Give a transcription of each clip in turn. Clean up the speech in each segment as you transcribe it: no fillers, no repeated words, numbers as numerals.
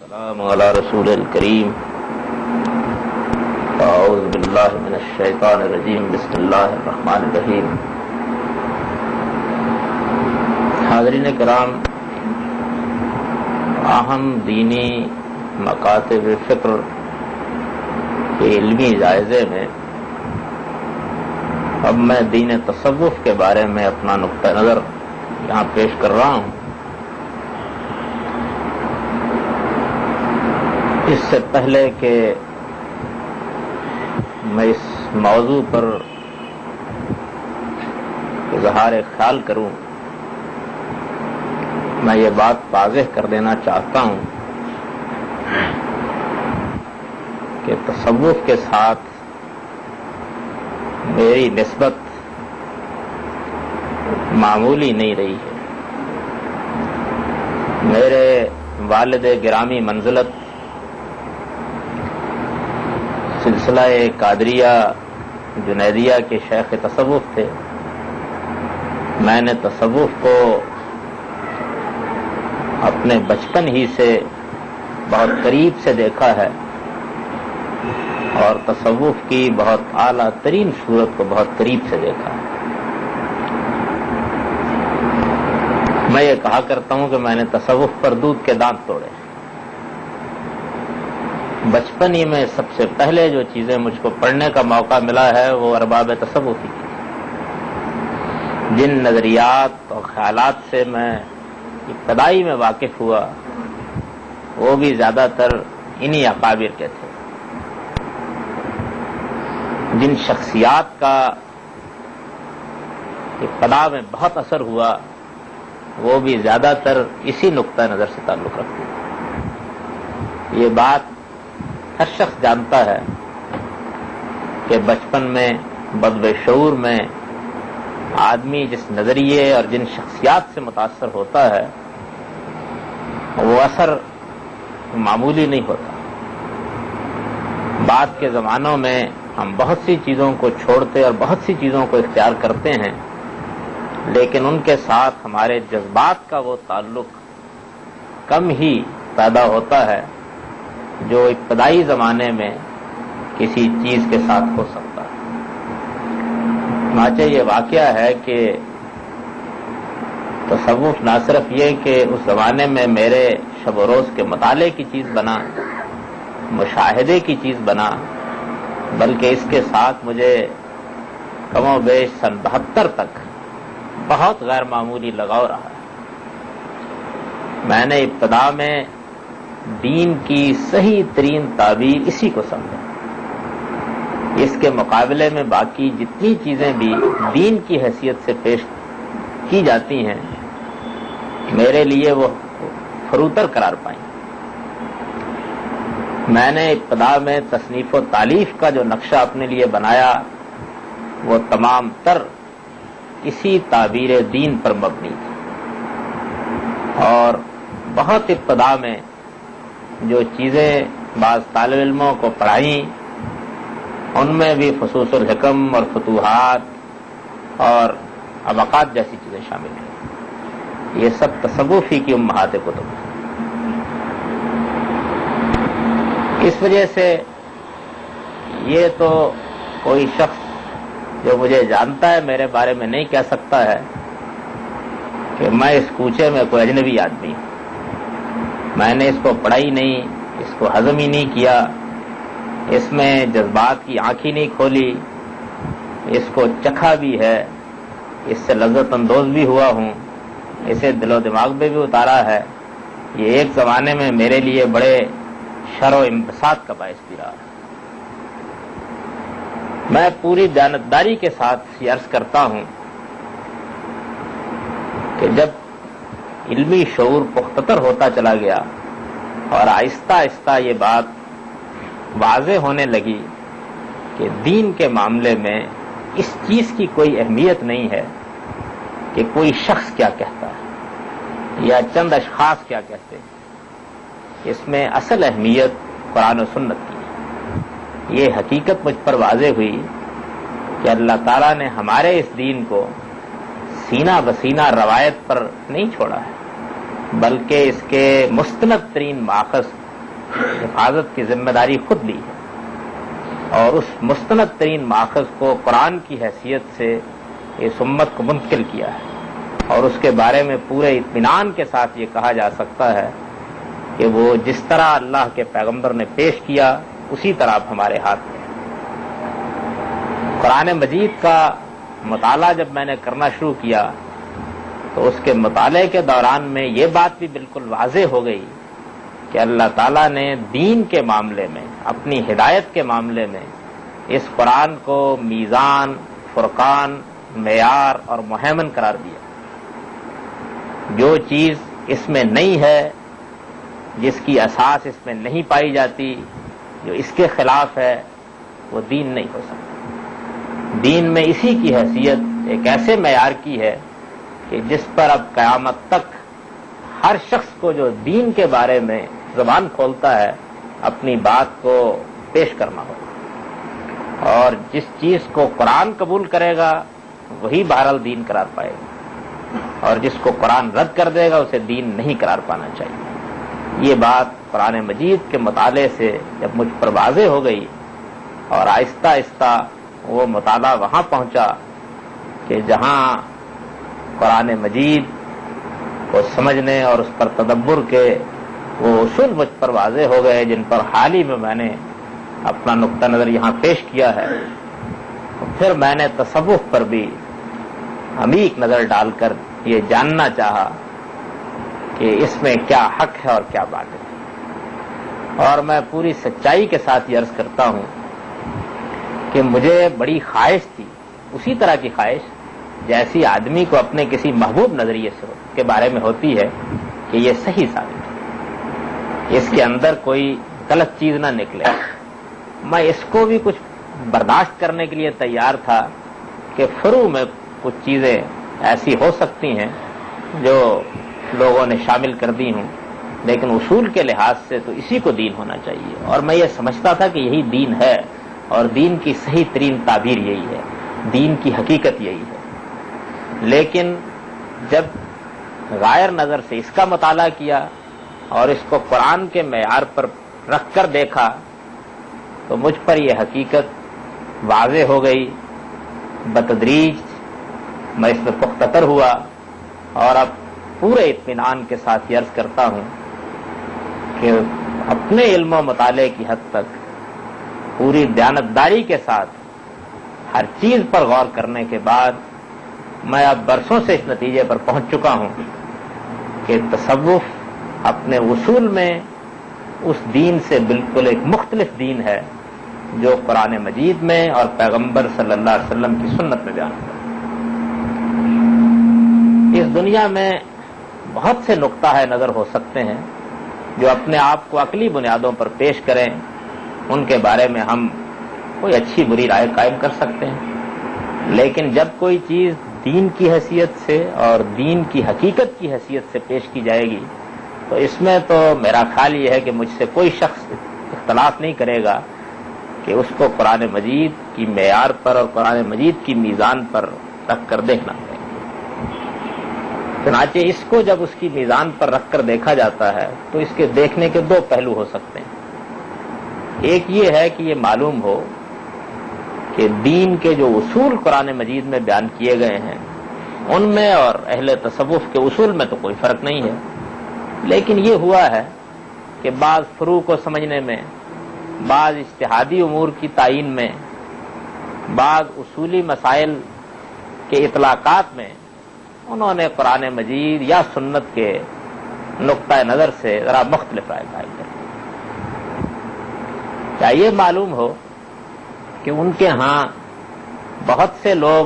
السلام علی رسول الکریم اعوذ باللہ من الشیطان الرجیم بسم اللہ الرحمن الرحیم. حاضرین کرام، اہم دینی مکاتب فکر کے علمی جائزے میں اب میں دین تصوف کے بارے میں اپنا نقطہ نظر یہاں پیش کر رہا ہوں. اس سے پہلے کہ میں اس موضوع پر اظہار خیال کروں، میں یہ بات واضح کر دینا چاہتا ہوں کہ تصوف کے ساتھ میری نسبت معمولی نہیں رہی ہے. میرے والد گرامی منزلت سلسلہ قادریہ جنیدیہ کے شیخ تصوف تھے. میں نے تصوف کو اپنے بچپن ہی سے بہت قریب سے دیکھا ہے اور تصوف کی بہت اعلیٰ ترین صورت کو بہت قریب سے دیکھا ہے. میں یہ کہا کرتا ہوں کہ میں نے تصوف پر دودھ کے دانت توڑے. بچپن ہی میں سب سے پہلے جو چیزیں مجھ کو پڑھنے کا موقع ملا ہے وہ ارباب تصوف کی. جن نظریات اور خیالات سے میں ابتدائی میں واقف ہوا وہ بھی زیادہ تر انہی اکابر کے تھے. جن شخصیات کا ابتدا میں بہت اثر ہوا وہ بھی زیادہ تر اسی نقطہ نظر سے تعلق رکھتے ہیں. یہ بات ہر شخص جانتا ہے کہ بچپن میں بدو شعور میں آدمی جس نظریے اور جن شخصیات سے متاثر ہوتا ہے وہ اثر معمولی نہیں ہوتا. بعد کے زمانوں میں ہم بہت سی چیزوں کو چھوڑتے اور بہت سی چیزوں کو اختیار کرتے ہیں، لیکن ان کے ساتھ ہمارے جذبات کا وہ تعلق کم ہی پیدا ہوتا ہے جو ابتدائی زمانے میں کسی چیز کے ساتھ ہو سکتا ہے. چنانچہ یہ واقعہ ہے کہ تصوف نہ صرف یہ کہ اس زمانے میں میرے شب و روز کے مطالعے کی چیز بنا، مشاہدے کی چیز بنا، بلکہ اس کے ساتھ مجھے کم و بیش سن 72 تک بہت غیر معمولی لگاؤ رہا. میں نے ابتدا میں دین کی صحیح ترین تعبیر اسی کو سمجھا. اس کے مقابلے میں باقی جتنی چیزیں بھی دین کی حیثیت سے پیش کی جاتی ہیں میرے لیے وہ فروتر قرار پائیں. میں نے ابتدا میں تصنیف و تالیف کا جو نقشہ اپنے لیے بنایا وہ تمام تر اسی تعبیر دین پر مبنی تھا. اور بہت ابتدا میں جو چیزیں بعض طالب علموں کو پڑھائیں ان میں بھی خصوص الحکم اور فتوحات اور ابقات جیسی چیزیں شامل ہیں. یہ سب تصوفی کی امہات کتب ہیں. اس وجہ سے یہ تو کوئی شخص جو مجھے جانتا ہے میرے بارے میں نہیں کہہ سکتا ہے کہ میں اس کوچے میں کوئی اجنبی آدمی ہوں. میں نے اس کو پڑھا ہی نہیں، اس کو ہضم ہی نہیں کیا، اس میں جذبات کی آنکھ ہی نہیں کھولی، اس کو چکھا بھی ہے، اس سے لذت اندوز بھی ہوا ہوں، اسے دل و دماغ میں بھی اتارا ہے. یہ ایک زمانے میں میرے لیے بڑے شر و انبساط کا باعث بھی رہا ہے. میں پوری دیانتداری کے ساتھ یہ عرض کرتا ہوں کہ جب علمی شعور پختر ہوتا چلا گیا اور آہستہ آہستہ یہ بات واضح ہونے لگی کہ دین کے معاملے میں اس چیز کی کوئی اہمیت نہیں ہے کہ کوئی شخص کیا کہتا ہے یا چند اشخاص کیا کہتے ہیں. اس میں اصل اہمیت قرآن و سنت کی ہے. یہ حقیقت مجھ پر واضح ہوئی کہ اللہ تعالیٰ نے ہمارے اس دین کو سینہ بسینہ روایت پر نہیں چھوڑا ہے، بلکہ اس کے مستند ترین ماخذ حفاظت کی ذمہ داری خود لی ہے اور اس مستند ترین ماخذ کو قرآن کی حیثیت سے اس امت کو منتقل کیا ہے اور اس کے بارے میں پورے اطمینان کے ساتھ یہ کہا جا سکتا ہے کہ وہ جس طرح اللہ کے پیغمبر نے پیش کیا اسی طرح اب ہمارے ہاتھ میں ہے۔ قرآن مجید کا مطالعہ جب میں نے کرنا شروع کیا تو اس کے مطالعے کے دوران میں یہ بات بھی بالکل واضح ہو گئی کہ اللہ تعالیٰ نے دین کے معاملے میں، اپنی ہدایت کے معاملے میں اس قرآن کو میزان، فرقان، معیار اور مہیمن قرار دیا۔ جو چیز اس میں نہیں ہے، جس کی اساس اس میں نہیں پائی جاتی، جو اس کے خلاف ہے، وہ دین نہیں ہو سکتا۔ دین میں اسی کی حیثیت ایک ایسے معیار کی ہے کہ جس پر اب قیامت تک ہر شخص کو جو دین کے بارے میں زبان کھولتا ہے اپنی بات کو پیش کرنا ہوگا، اور جس چیز کو قرآن قبول کرے گا وہی بہرحال دین قرار پائے گا، اور جس کو قرآن رد کر دے گا اسے دین نہیں قرار پانا چاہیے۔ یہ بات قرآن مجید کے مطالعے سے جب مجھ پر واضح ہو گئی اور آہستہ آہستہ وہ مطالعہ وہاں پہنچا کہ جہاں قرآن مجید کو سمجھنے اور اس پر تدبر کے وہ اصول مجھ پر واضح ہو گئے جن پر حال ہی میں نے اپنا نقطہ نظر یہاں پیش کیا ہے، پھر میں نے تصوف پر بھی عمیق نظر ڈال کر یہ جاننا چاہا کہ اس میں کیا حق ہے اور کیا باطل ہے۔ اور میں پوری سچائی کے ساتھ یہ عرض کرتا ہوں کہ مجھے بڑی خواہش تھی، اسی طرح کی خواہش جیسی آدمی کو اپنے کسی محبوب نظریے سے کے بارے میں ہوتی ہے کہ یہ صحیح ثابت ہے، اس کے اندر کوئی غلط چیز نہ نکلے۔ میں اس کو بھی کچھ برداشت کرنے کے لیے تیار تھا کہ فروع میں کچھ چیزیں ایسی ہو سکتی ہیں جو لوگوں نے شامل کر دی ہوں، لیکن اصول کے لحاظ سے تو اسی کو دین ہونا چاہیے، اور میں یہ سمجھتا تھا کہ یہی دین ہے اور دین کی صحیح ترین تعبیر یہی ہے، دین کی حقیقت یہی ہے۔ لیکن جب غائر نظر سے اس کا مطالعہ کیا اور اس کو قرآن کے معیار پر رکھ کر دیکھا تو مجھ پر یہ حقیقت واضح ہو گئی۔ بتدریج میں اس میں پختہ تر ہوا اور اب پورے اطمینان کے ساتھ یہ عرض کرتا ہوں کہ اپنے علم و مطالعے کی حد تک پوری دیانتداری کے ساتھ ہر چیز پر غور کرنے کے بعد میں اب برسوں سے اس نتیجے پر پہنچ چکا ہوں کہ تصوف اپنے اصول میں اس دین سے بالکل ایک مختلف دین ہے جو قرآن مجید میں اور پیغمبر صلی اللہ علیہ وسلم کی سنت میں بیان ہے۔ اس دنیا میں بہت سے نقطہ نظر ہو سکتے ہیں جو اپنے آپ کو عقلی بنیادوں پر پیش کریں، ان کے بارے میں ہم کوئی اچھی بری رائے قائم کر سکتے ہیں، لیکن جب کوئی چیز دین کی حیثیت سے اور دین کی حقیقت کی حیثیت سے پیش کی جائے گی تو اس میں تو میرا خیال یہ ہے کہ مجھ سے کوئی شخص اختلاف نہیں کرے گا کہ اس کو قرآن مجید کی معیار پر اور قرآن مجید کی میزان پر رکھ کر دیکھنا پڑے گا۔ چنانچہ اس کو جب اس کی میزان پر رکھ کر دیکھا جاتا ہے تو اس کے دیکھنے کے دو پہلو ہو سکتے ہیں۔ ایک یہ ہے کہ یہ معلوم ہو کہ دین کے جو اصول قرآن مجید میں بیان کیے گئے ہیں ان میں اور اہل تصوف کے اصول میں تو کوئی فرق نہیں ہے، لیکن یہ ہوا ہے کہ بعض فروع کو سمجھنے میں، بعض اجتہادی امور کی تعین میں، بعض اصولی مسائل کے اطلاقات میں انہوں نے قرآن مجید یا سنت کے نقطہ نظر سے ذرا مختلف رائے قائم کر دی۔ کیا یہ معلوم ہو کہ ان کے ہاں بہت سے لوگ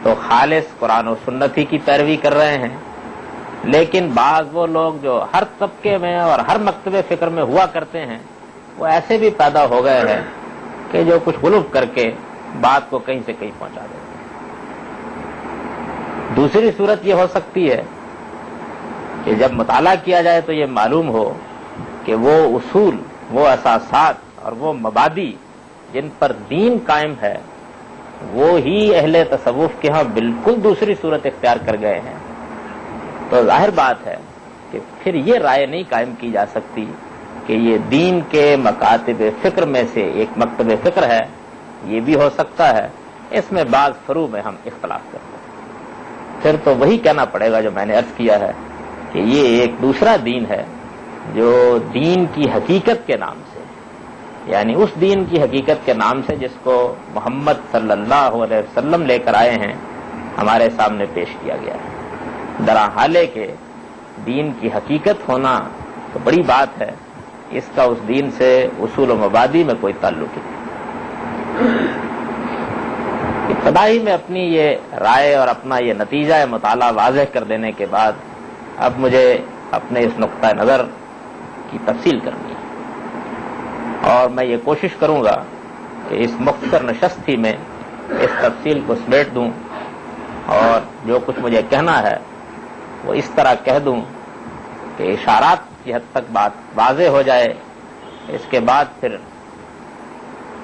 تو خالص قرآن و سنت ہی کی پیروی کر رہے ہیں، لیکن بعض وہ لوگ جو ہر طبقے میں اور ہر مکتب فکر میں ہوا کرتے ہیں وہ ایسے بھی پیدا ہو گئے ہیں کہ جو کچھ غلو کر کے بات کو کہیں سے کہیں پہنچا دیتے ہیں۔ دوسری صورت یہ ہو سکتی ہے کہ جب مطالعہ کیا جائے تو یہ معلوم ہو کہ وہ اصول، وہ اساسات اور وہ مبادی جن پر دین قائم ہے وہ ہی اہل تصوف کے ہاں بالکل دوسری صورت اختیار کر گئے ہیں، تو ظاہر بات ہے کہ پھر یہ رائے نہیں قائم کی جا سکتی کہ یہ دین کے مکاتب فکر میں سے ایک مکتب فکر ہے، یہ بھی ہو سکتا ہے، اس میں بعض فروع میں ہم اختلاف کرتے ہیں، پھر تو وہی کہنا پڑے گا جو میں نے عرض کیا ہے کہ یہ ایک دوسرا دین ہے جو دین کی حقیقت کے نام سے، یعنی اس دین کی حقیقت کے نام سے جس کو محمد صلی اللہ علیہ وسلم لے کر آئے ہیں، ہمارے سامنے پیش کیا گیا ہے۔ درحالے کے دین کی حقیقت ہونا تو بڑی بات ہے، اس کا اس دین سے اصول و مبادی میں کوئی تعلق نہیں۔ ابتدائی میں اپنی یہ رائے اور اپنا یہ نتیجہ مطالعہ واضح کر دینے کے بعد اب مجھے اپنے اس نقطہ نظر کی تفصیل کرنی ہے، اور میں یہ کوشش کروں گا کہ اس مختصر نشست ہی میں اس تفصیل کو سمیٹ دوں، اور جو کچھ مجھے کہنا ہے وہ اس طرح کہہ دوں کہ اشارات کی حد تک بات واضح ہو جائے۔ اس کے بعد پھر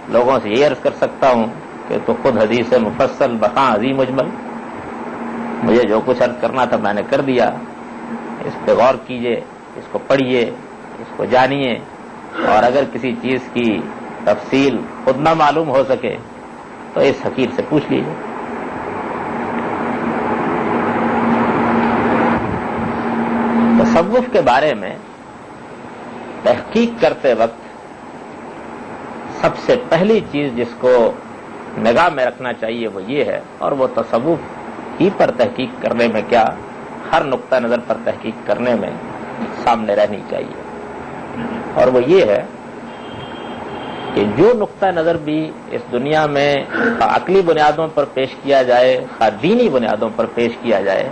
لوگوں سے یہ عرض کر سکتا ہوں کہ تو خود حدیث مفصل بخاں عظیم مجمل، مجھے جو کچھ عرض کرنا تھا میں نے کر دیا، اس پہ غور کیجئے، اس کو پڑھیے، اس کو جانیے، اور اگر کسی چیز کی تفصیل خود نہ معلوم ہو سکے تو اس حقیر سے پوچھ لیجیے۔ تصوف کے بارے میں تحقیق کرتے وقت سب سے پہلی چیز جس کو نگاہ میں رکھنا چاہیے وہ یہ ہے، اور وہ تصوف ہی پر تحقیق کرنے میں کیا ہر نقطہ نظر پر تحقیق کرنے میں سامنے رہنی چاہیے، اور وہ یہ ہے کہ جو نقطہ نظر بھی اس دنیا میں عقلی بنیادوں پر پیش کیا جائے، دینی بنیادوں پر پیش کیا جائے،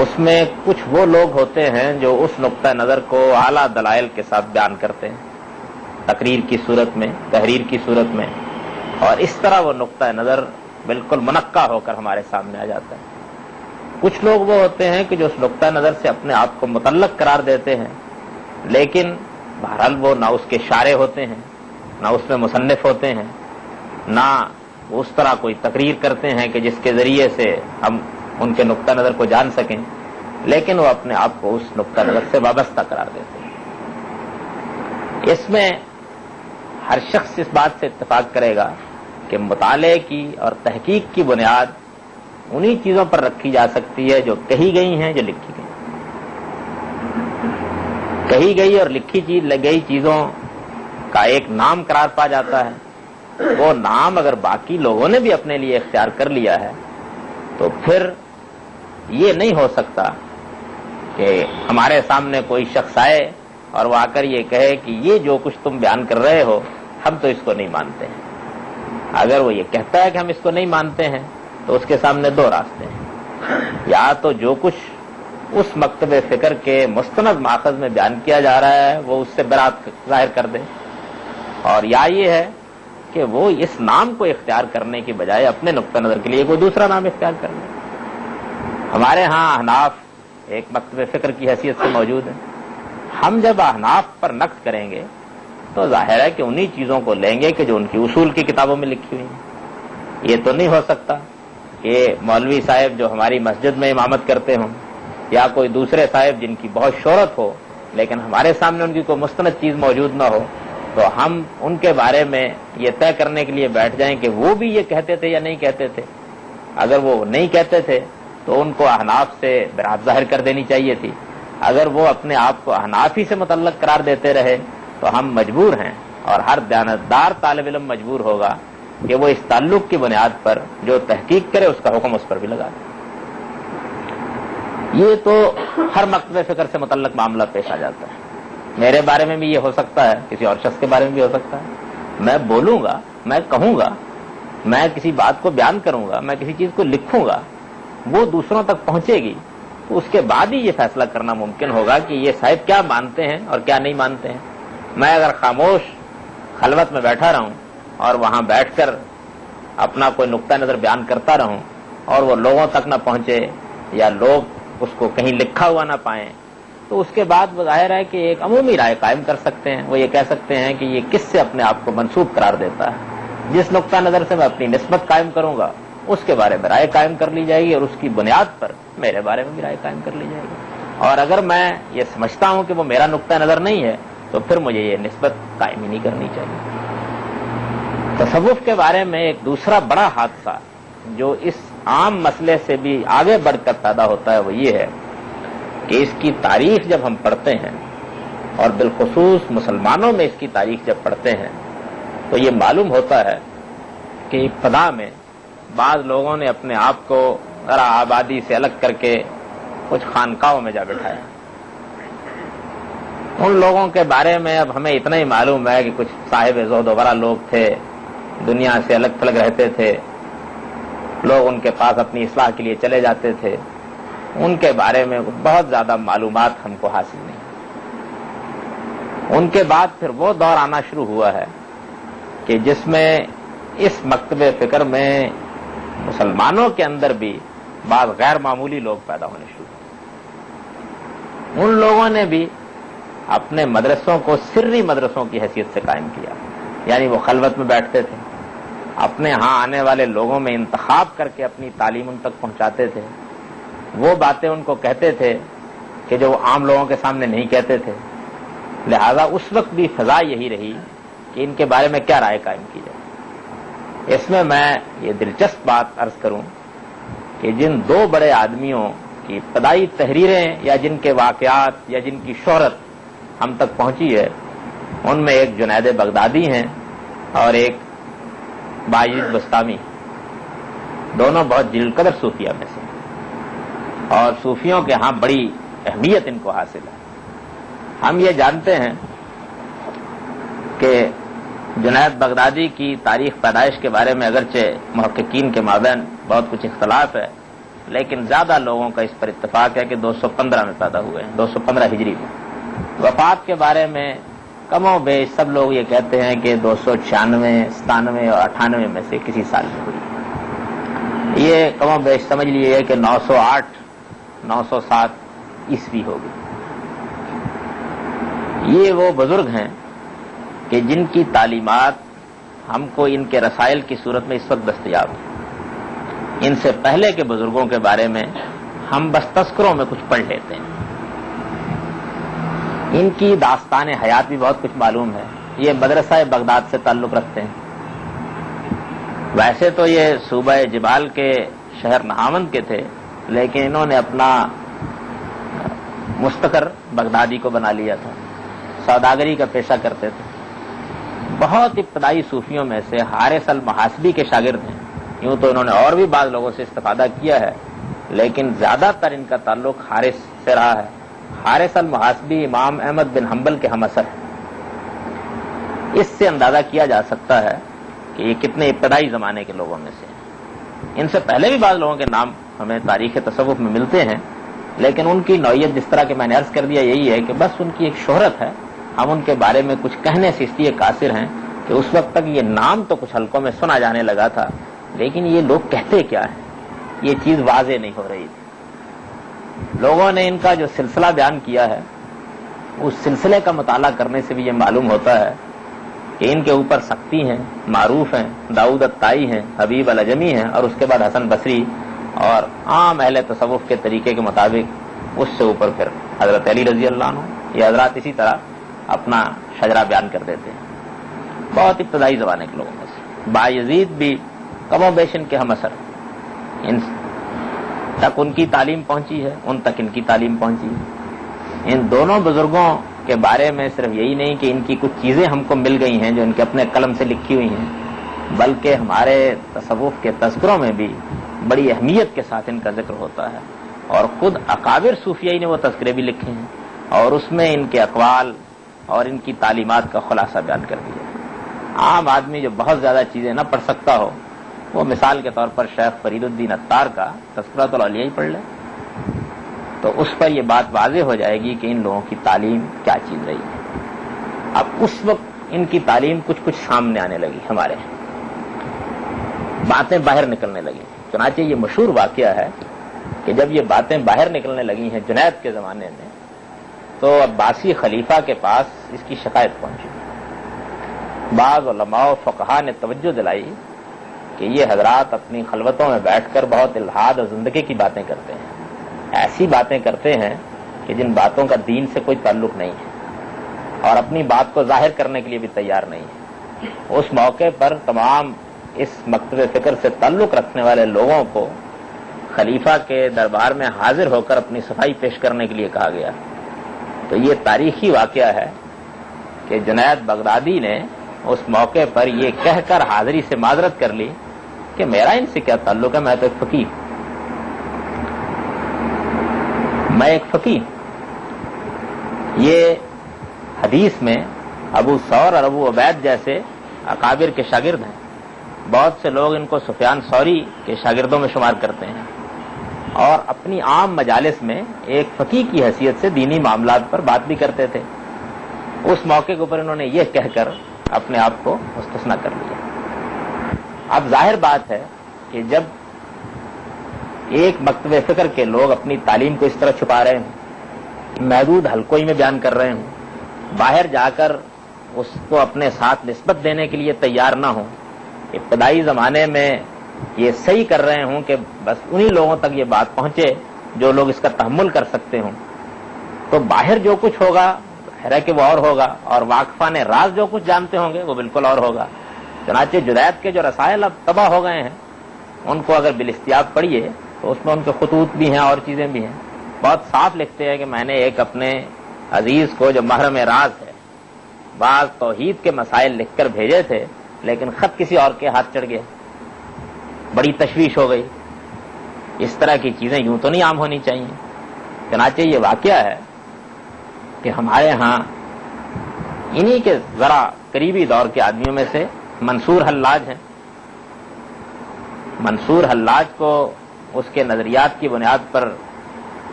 اس میں کچھ وہ لوگ ہوتے ہیں جو اس نقطہ نظر کو اعلیٰ دلائل کے ساتھ بیان کرتے ہیں، تقریر کی صورت میں، تحریر کی صورت میں، اور اس طرح وہ نقطہ نظر بالکل منقع ہو کر ہمارے سامنے آ جاتا ہے۔ کچھ لوگ وہ ہوتے ہیں کہ جو اس نقطہ نظر سے اپنے آپ کو متعلق قرار دیتے ہیں، لیکن بہرحال وہ نہ اس کے شارح ہوتے ہیں، نہ اس میں مصنف ہوتے ہیں، نہ اس طرح کوئی تقریر کرتے ہیں کہ جس کے ذریعے سے ہم ان کے نقطہ نظر کو جان سکیں، لیکن وہ اپنے آپ کو اس نقطہ نظر سے وابستہ قرار دیتے ہیں۔ اس میں ہر شخص اس بات سے اتفاق کرے گا کہ مطالعے کی اور تحقیق کی بنیاد انہی چیزوں پر رکھی جا سکتی ہے جو کہی گئی ہیں، جو لکھی گئی۔ کہی گئی اور لکھی گئی چیزوں کا ایک نام قرار پا جاتا ہے، وہ نام اگر باقی لوگوں نے بھی اپنے لیے اختیار کر لیا ہے تو پھر یہ نہیں ہو سکتا کہ ہمارے سامنے کوئی شخص آئے اور وہ آ کر یہ کہے کہ یہ جو کچھ تم بیان کر رہے ہو ہم تو اس کو نہیں مانتے ہیں۔ اگر وہ یہ کہتا ہے کہ ہم اس کو نہیں مانتے ہیں تو اس کے سامنے دو راستے ہیں، یا تو جو کچھ اس مکتب فکر کے مستند ماخذ میں بیان کیا جا رہا ہے وہ اس سے برات ظاہر کر دے، اور یا یہ ہے کہ وہ اس نام کو اختیار کرنے کی بجائے اپنے نقطہ نظر کے لیے کوئی دوسرا نام اختیار کر لے۔ ہمارے ہاں احناف ایک مکتب فکر کی حیثیت سے موجود ہے، ہم جب احناف پر نقد کریں گے تو ظاہر ہے کہ انہی چیزوں کو لیں گے کہ جو ان کی اصول کی کتابوں میں لکھی ہوئی ہیں۔ یہ تو نہیں ہو سکتا کہ مولوی صاحب جو ہماری مسجد میں امامت کرتے ہوں یا کوئی دوسرے صاحب جن کی بہت شہرت ہو لیکن ہمارے سامنے ان کی کوئی مستند چیز موجود نہ ہو تو ہم ان کے بارے میں یہ طے کرنے کے لیے بیٹھ جائیں کہ وہ بھی یہ کہتے تھے یا نہیں کہتے تھے۔ اگر وہ نہیں کہتے تھے تو ان کو احناف سے برات ظاہر کر دینی چاہیے تھی، اگر وہ اپنے آپ کو احناف ہی سے متعلق قرار دیتے رہے تو ہم مجبور ہیں، اور ہر دیانتدار طالب علم مجبور ہوگا کہ وہ اس تعلق کی بنیاد پر جو تحقیق کرے اس کا حکم اس پر بھی لگا دے۔ یہ تو ہر مکتب فکر سے متعلق معاملہ پیش آ جاتا ہے۔ میرے بارے میں بھی یہ ہو سکتا ہے، کسی اور شخص کے بارے میں بھی ہو سکتا ہے۔ میں بولوں گا، میں کہوں گا، میں کسی بات کو بیان کروں گا، میں کسی چیز کو لکھوں گا، وہ دوسروں تک پہنچے گی تو اس کے بعد ہی یہ فیصلہ کرنا ممکن ہوگا کہ یہ صاحب کیا مانتے ہیں اور کیا نہیں مانتے ہیں۔ میں اگر خاموش خلوت میں بیٹھا رہوں اور وہاں بیٹھ کر اپنا کوئی نقطہ نظر بیان کرتا رہوں اور وہ لوگوں تک نہ پہنچے یا لوگ اس کو کہیں لکھا ہوا نہ پائیں تو اس کے بعد وہ ظاہر ہے کہ ایک عمومی رائے قائم کر سکتے ہیں۔ وہ یہ کہہ سکتے ہیں کہ یہ کس سے اپنے آپ کو منسوب قرار دیتا ہے، جس نقطہ نظر سے میں اپنی نسبت قائم کروں گا اس کے بارے میں رائے قائم کر لی جائے گی، اور اس کی بنیاد پر میرے بارے میں بھی رائے قائم کر لی جائے گی۔ اور اگر میں یہ سمجھتا ہوں کہ وہ میرا نقطہ نظر نہیں ہے تو پھر مجھے یہ نسبت قائم ہی نہیں کرنی چاہیے۔ تصوف کے بارے میں ایک دوسرا بڑا حادثہ جو اس عام مسئلے سے بھی آگے بڑھ کر پیدا ہوتا ہے وہ یہ ہے کہ اس کی تاریخ جب ہم پڑھتے ہیں اور بالخصوص مسلمانوں میں اس کی تاریخ جب پڑھتے ہیں تو یہ معلوم ہوتا ہے کہ ابتدا میں بعض لوگوں نے اپنے آپ کو ذرا آبادی سے الگ کر کے کچھ خانقاہوں میں جا بٹھایا۔ ان لوگوں کے بارے میں اب ہمیں اتنا ہی معلوم ہے کہ کچھ صاحب زہد و ورع لوگ تھے، دنیا سے الگ تھلگ رہتے تھے، لوگ ان کے پاس اپنی اصلاح کے لیے چلے جاتے تھے، ان کے بارے میں بہت زیادہ معلومات ہم کو حاصل نہیں۔ ان کے بعد پھر وہ دور آنا شروع ہوا ہے کہ جس میں اس مکتب فکر میں مسلمانوں کے اندر بھی بعض غیر معمولی لوگ پیدا ہونے شروع ہوئے۔ ان لوگوں نے بھی اپنے مدرسوں کو سری مدرسوں کی حیثیت سے قائم کیا، یعنی وہ خلوت میں بیٹھتے تھے، اپنے ہاں آنے والے لوگوں میں انتخاب کر کے اپنی تعلیم ان تک پہنچاتے تھے، وہ باتیں ان کو کہتے تھے کہ جو وہ عام لوگوں کے سامنے نہیں کہتے تھے۔ لہذا اس وقت بھی فضا یہی رہی کہ ان کے بارے میں کیا رائے قائم کی جائے۔ اس میں یہ دلچسپ بات عرض کروں کہ جن دو بڑے آدمیوں کی ابتدائی تحریریں یا جن کے واقعات یا جن کی شہرت ہم تک پہنچی ہے، ان میں ایک جنید بغدادی ہیں اور ایک بایزید بسطامی، دونوں بہت جلیل قدر صوفیہ میں سے، اور صوفیوں کے ہاں بڑی اہمیت ان کو حاصل ہے۔ ہم یہ جانتے ہیں کہ جنید بغدادی کی تاریخ پیدائش کے بارے میں اگرچہ محققین کے مابین بہت کچھ اختلاف ہے، لیکن زیادہ لوگوں کا اس پر اتفاق ہے کہ 215 میں پیدا ہوئے ہیں، 215 ہجری میں۔ وفات کے بارے میں کم و بیش سب لوگ یہ کہتے ہیں کہ 296، 97 اور 98 میں سے کسی سال میں ہوئی۔ یہ کم و بیش سمجھ لیجیے کہ 908، 907 عیسوی ہوگی۔ یہ وہ بزرگ ہیں کہ جن کی تعلیمات ہم کو ان کے رسائل کی صورت میں اس وقت دستیاب ہیں۔ ان سے پہلے کے بزرگوں کے بارے میں ہم بس تذکروں میں کچھ پڑھ لیتے ہیں۔ ان کی داستان حیات بھی بہت کچھ معلوم ہے۔ یہ مدرسہ بغداد سے تعلق رکھتے ہیں۔ ویسے تو یہ صوبہ جبال کے شہر نہاوند کے تھے، لیکن انہوں نے اپنا مستقر بغدادی کو بنا لیا تھا، سوداگری کا پیشہ کرتے تھے۔ بہت ابتدائی صوفیوں میں سے حارث المحاسبی کے شاگرد ہیں۔ یوں تو انہوں نے اور بھی بعض لوگوں سے استفادہ کیا ہے، لیکن زیادہ تر ان کا تعلق حارث سے رہا ہے۔ حارث المحاسبی امام احمد بن حنبل کے ہم اثر ہیں۔ اس سے اندازہ کیا جا سکتا ہے کہ یہ کتنے ابتدائی زمانے کے لوگوں میں سے ہیں۔ ان سے پہلے بھی بعض لوگوں کے نام ہمیں تاریخ تصوف میں ملتے ہیں، لیکن ان کی نوعیت جس طرح کہ میں نے عرض کر دیا یہی ہے کہ بس ان کی ایک شہرت ہے، ہم ان کے بارے میں کچھ کہنے سے اس لیے قاصر ہیں کہ اس وقت تک یہ نام تو کچھ حلقوں میں سنا جانے لگا تھا، لیکن یہ لوگ کہتے کیا ہیں یہ چیز واضح نہیں ہو رہی تھی۔ لوگوں نے ان کا جو سلسلہ بیان کیا ہے اس سلسلے کا مطالعہ کرنے سے بھی یہ معلوم ہوتا ہے کہ ان کے اوپر سختی ہیں، معروف ہیں، داؤد الطائی ہیں، حبیب العجمی ہیں، اور اس کے بعد حسن بصری، اور عام اہل تصوف کے طریقے کے مطابق اس سے اوپر پھر حضرت علی رضی اللہ عنہ۔ یہ حضرات اسی طرح اپنا شجرہ بیان کر دیتے ہیں۔ بہت ابتدائی زمانے کے لوگوں میں سے بایزید بھی کم و بیش ان کے ہم اثر، ان تک ان کی تعلیم پہنچی ہے، ان تک ان کی تعلیم پہنچی ہے۔ ان دونوں بزرگوں کے بارے میں صرف یہی نہیں کہ ان کی کچھ چیزیں ہم کو مل گئی ہیں جو ان کے اپنے قلم سے لکھی ہوئی ہیں، بلکہ ہمارے تصوف کے تذکروں میں بھی بڑی اہمیت کے ساتھ ان کا ذکر ہوتا ہے، اور خود اکابر صوفیائی نے وہ تذکرے بھی لکھے ہیں اور اس میں ان کے اقوال اور ان کی تعلیمات کا خلاصہ بیان کر دیا ہے۔ عام آدمی جو بہت زیادہ چیزیں نہ پڑھ سکتا ہو وہ مثال کے طور پر شیخ فرید الدین عطار کا تذکرۃ الاولیاء ہی پڑھ لے تو اس پر یہ بات واضح ہو جائے گی کہ ان لوگوں کی تعلیم کیا چیز رہی ہے۔ اب اس وقت ان کی تعلیم کچھ سامنے آنے لگی، ہمارے باتیں باہر نکلنے لگی۔ چنانچہ یہ مشہور واقعہ ہے کہ جب یہ باتیں باہر نکلنے لگی ہیں جنید کے زمانے میں، تو عباسی خلیفہ کے پاس اس کی شکایت پہنچی۔ بعض علماء و فقہا نے توجہ دلائی کہ یہ حضرات اپنی خلوتوں میں بیٹھ کر بہت الحاد اور زندگی کی باتیں کرتے ہیں، ایسی باتیں کرتے ہیں کہ جن باتوں کا دین سے کوئی تعلق نہیں ہے۔ اور اپنی بات کو ظاہر کرنے کے لیے بھی تیار نہیں ہے۔ اس موقع پر تمام اس مکتب فکر سے تعلق رکھنے والے لوگوں کو خلیفہ کے دربار میں حاضر ہو کر اپنی صفائی پیش کرنے کے لیے کہا گیا۔ تو یہ تاریخی واقعہ ہے کہ جنید بغدادی نے اس موقع پر یہ کہہ کر حاضری سے معذرت کر لی کہ میرا ان سے کیا تعلق ہے، میں تو ایک فقیہ، میں ایک فقیہ۔ یہ حدیث میں ابو ثور اور ابو عبید جیسے اکابر کے شاگرد ہیں۔ بہت سے لوگ ان کو سفیان ثوری کے شاگردوں میں شمار کرتے ہیں، اور اپنی عام مجالس میں ایک فقیہ کی حیثیت سے دینی معاملات پر بات بھی کرتے تھے۔ اس موقع کے اوپر انہوں نے یہ کہہ کر اپنے آپ کو مستثنی کر لیا۔ اب ظاہر بات ہے کہ جب ایک مکتب فکر کے لوگ اپنی تعلیم کو اس طرح چھپا رہے ہوں، محدود حلقوں میں بیان کر رہے ہوں، باہر جا کر اس کو اپنے ساتھ نسبت دینے کے لیے تیار نہ ہوں، ابتدائی زمانے میں یہ صحیح کر رہے ہوں کہ بس انہی لوگوں تک یہ بات پہنچے جو لوگ اس کا تحمل کر سکتے ہوں، تو باہر جو کچھ ہوگا ہے کہ وہ اور ہوگا، اور واقفان راز جو کچھ جانتے ہوں گے وہ بالکل اور ہوگا۔ چنانچہ جدید کے جو رسائل اب تباہ ہو گئے ہیں، ان کو اگر بالاستیاب پڑھیے تو اس میں ان کے خطوط بھی ہیں اور چیزیں بھی ہیں۔ بہت صاف لکھتے ہیں کہ میں نے ایک اپنے عزیز کو جو محرم راز ہے بعض توحید کے مسائل لکھ کر بھیجے تھے، لیکن خط کسی اور کے ہاتھ چڑھ گیا، بڑی تشویش ہو گئی۔ اس طرح کی چیزیں یوں تو نہیں عام ہونی چاہیے۔ چنانچہ یہ واقعہ ہے کہ ہمارے ہاں انہی کے ذرا قریبی دور کے آدمیوں میں سے منصور حلاج ہیں۔ منصور حلاج کو اس کے نظریات کی بنیاد پر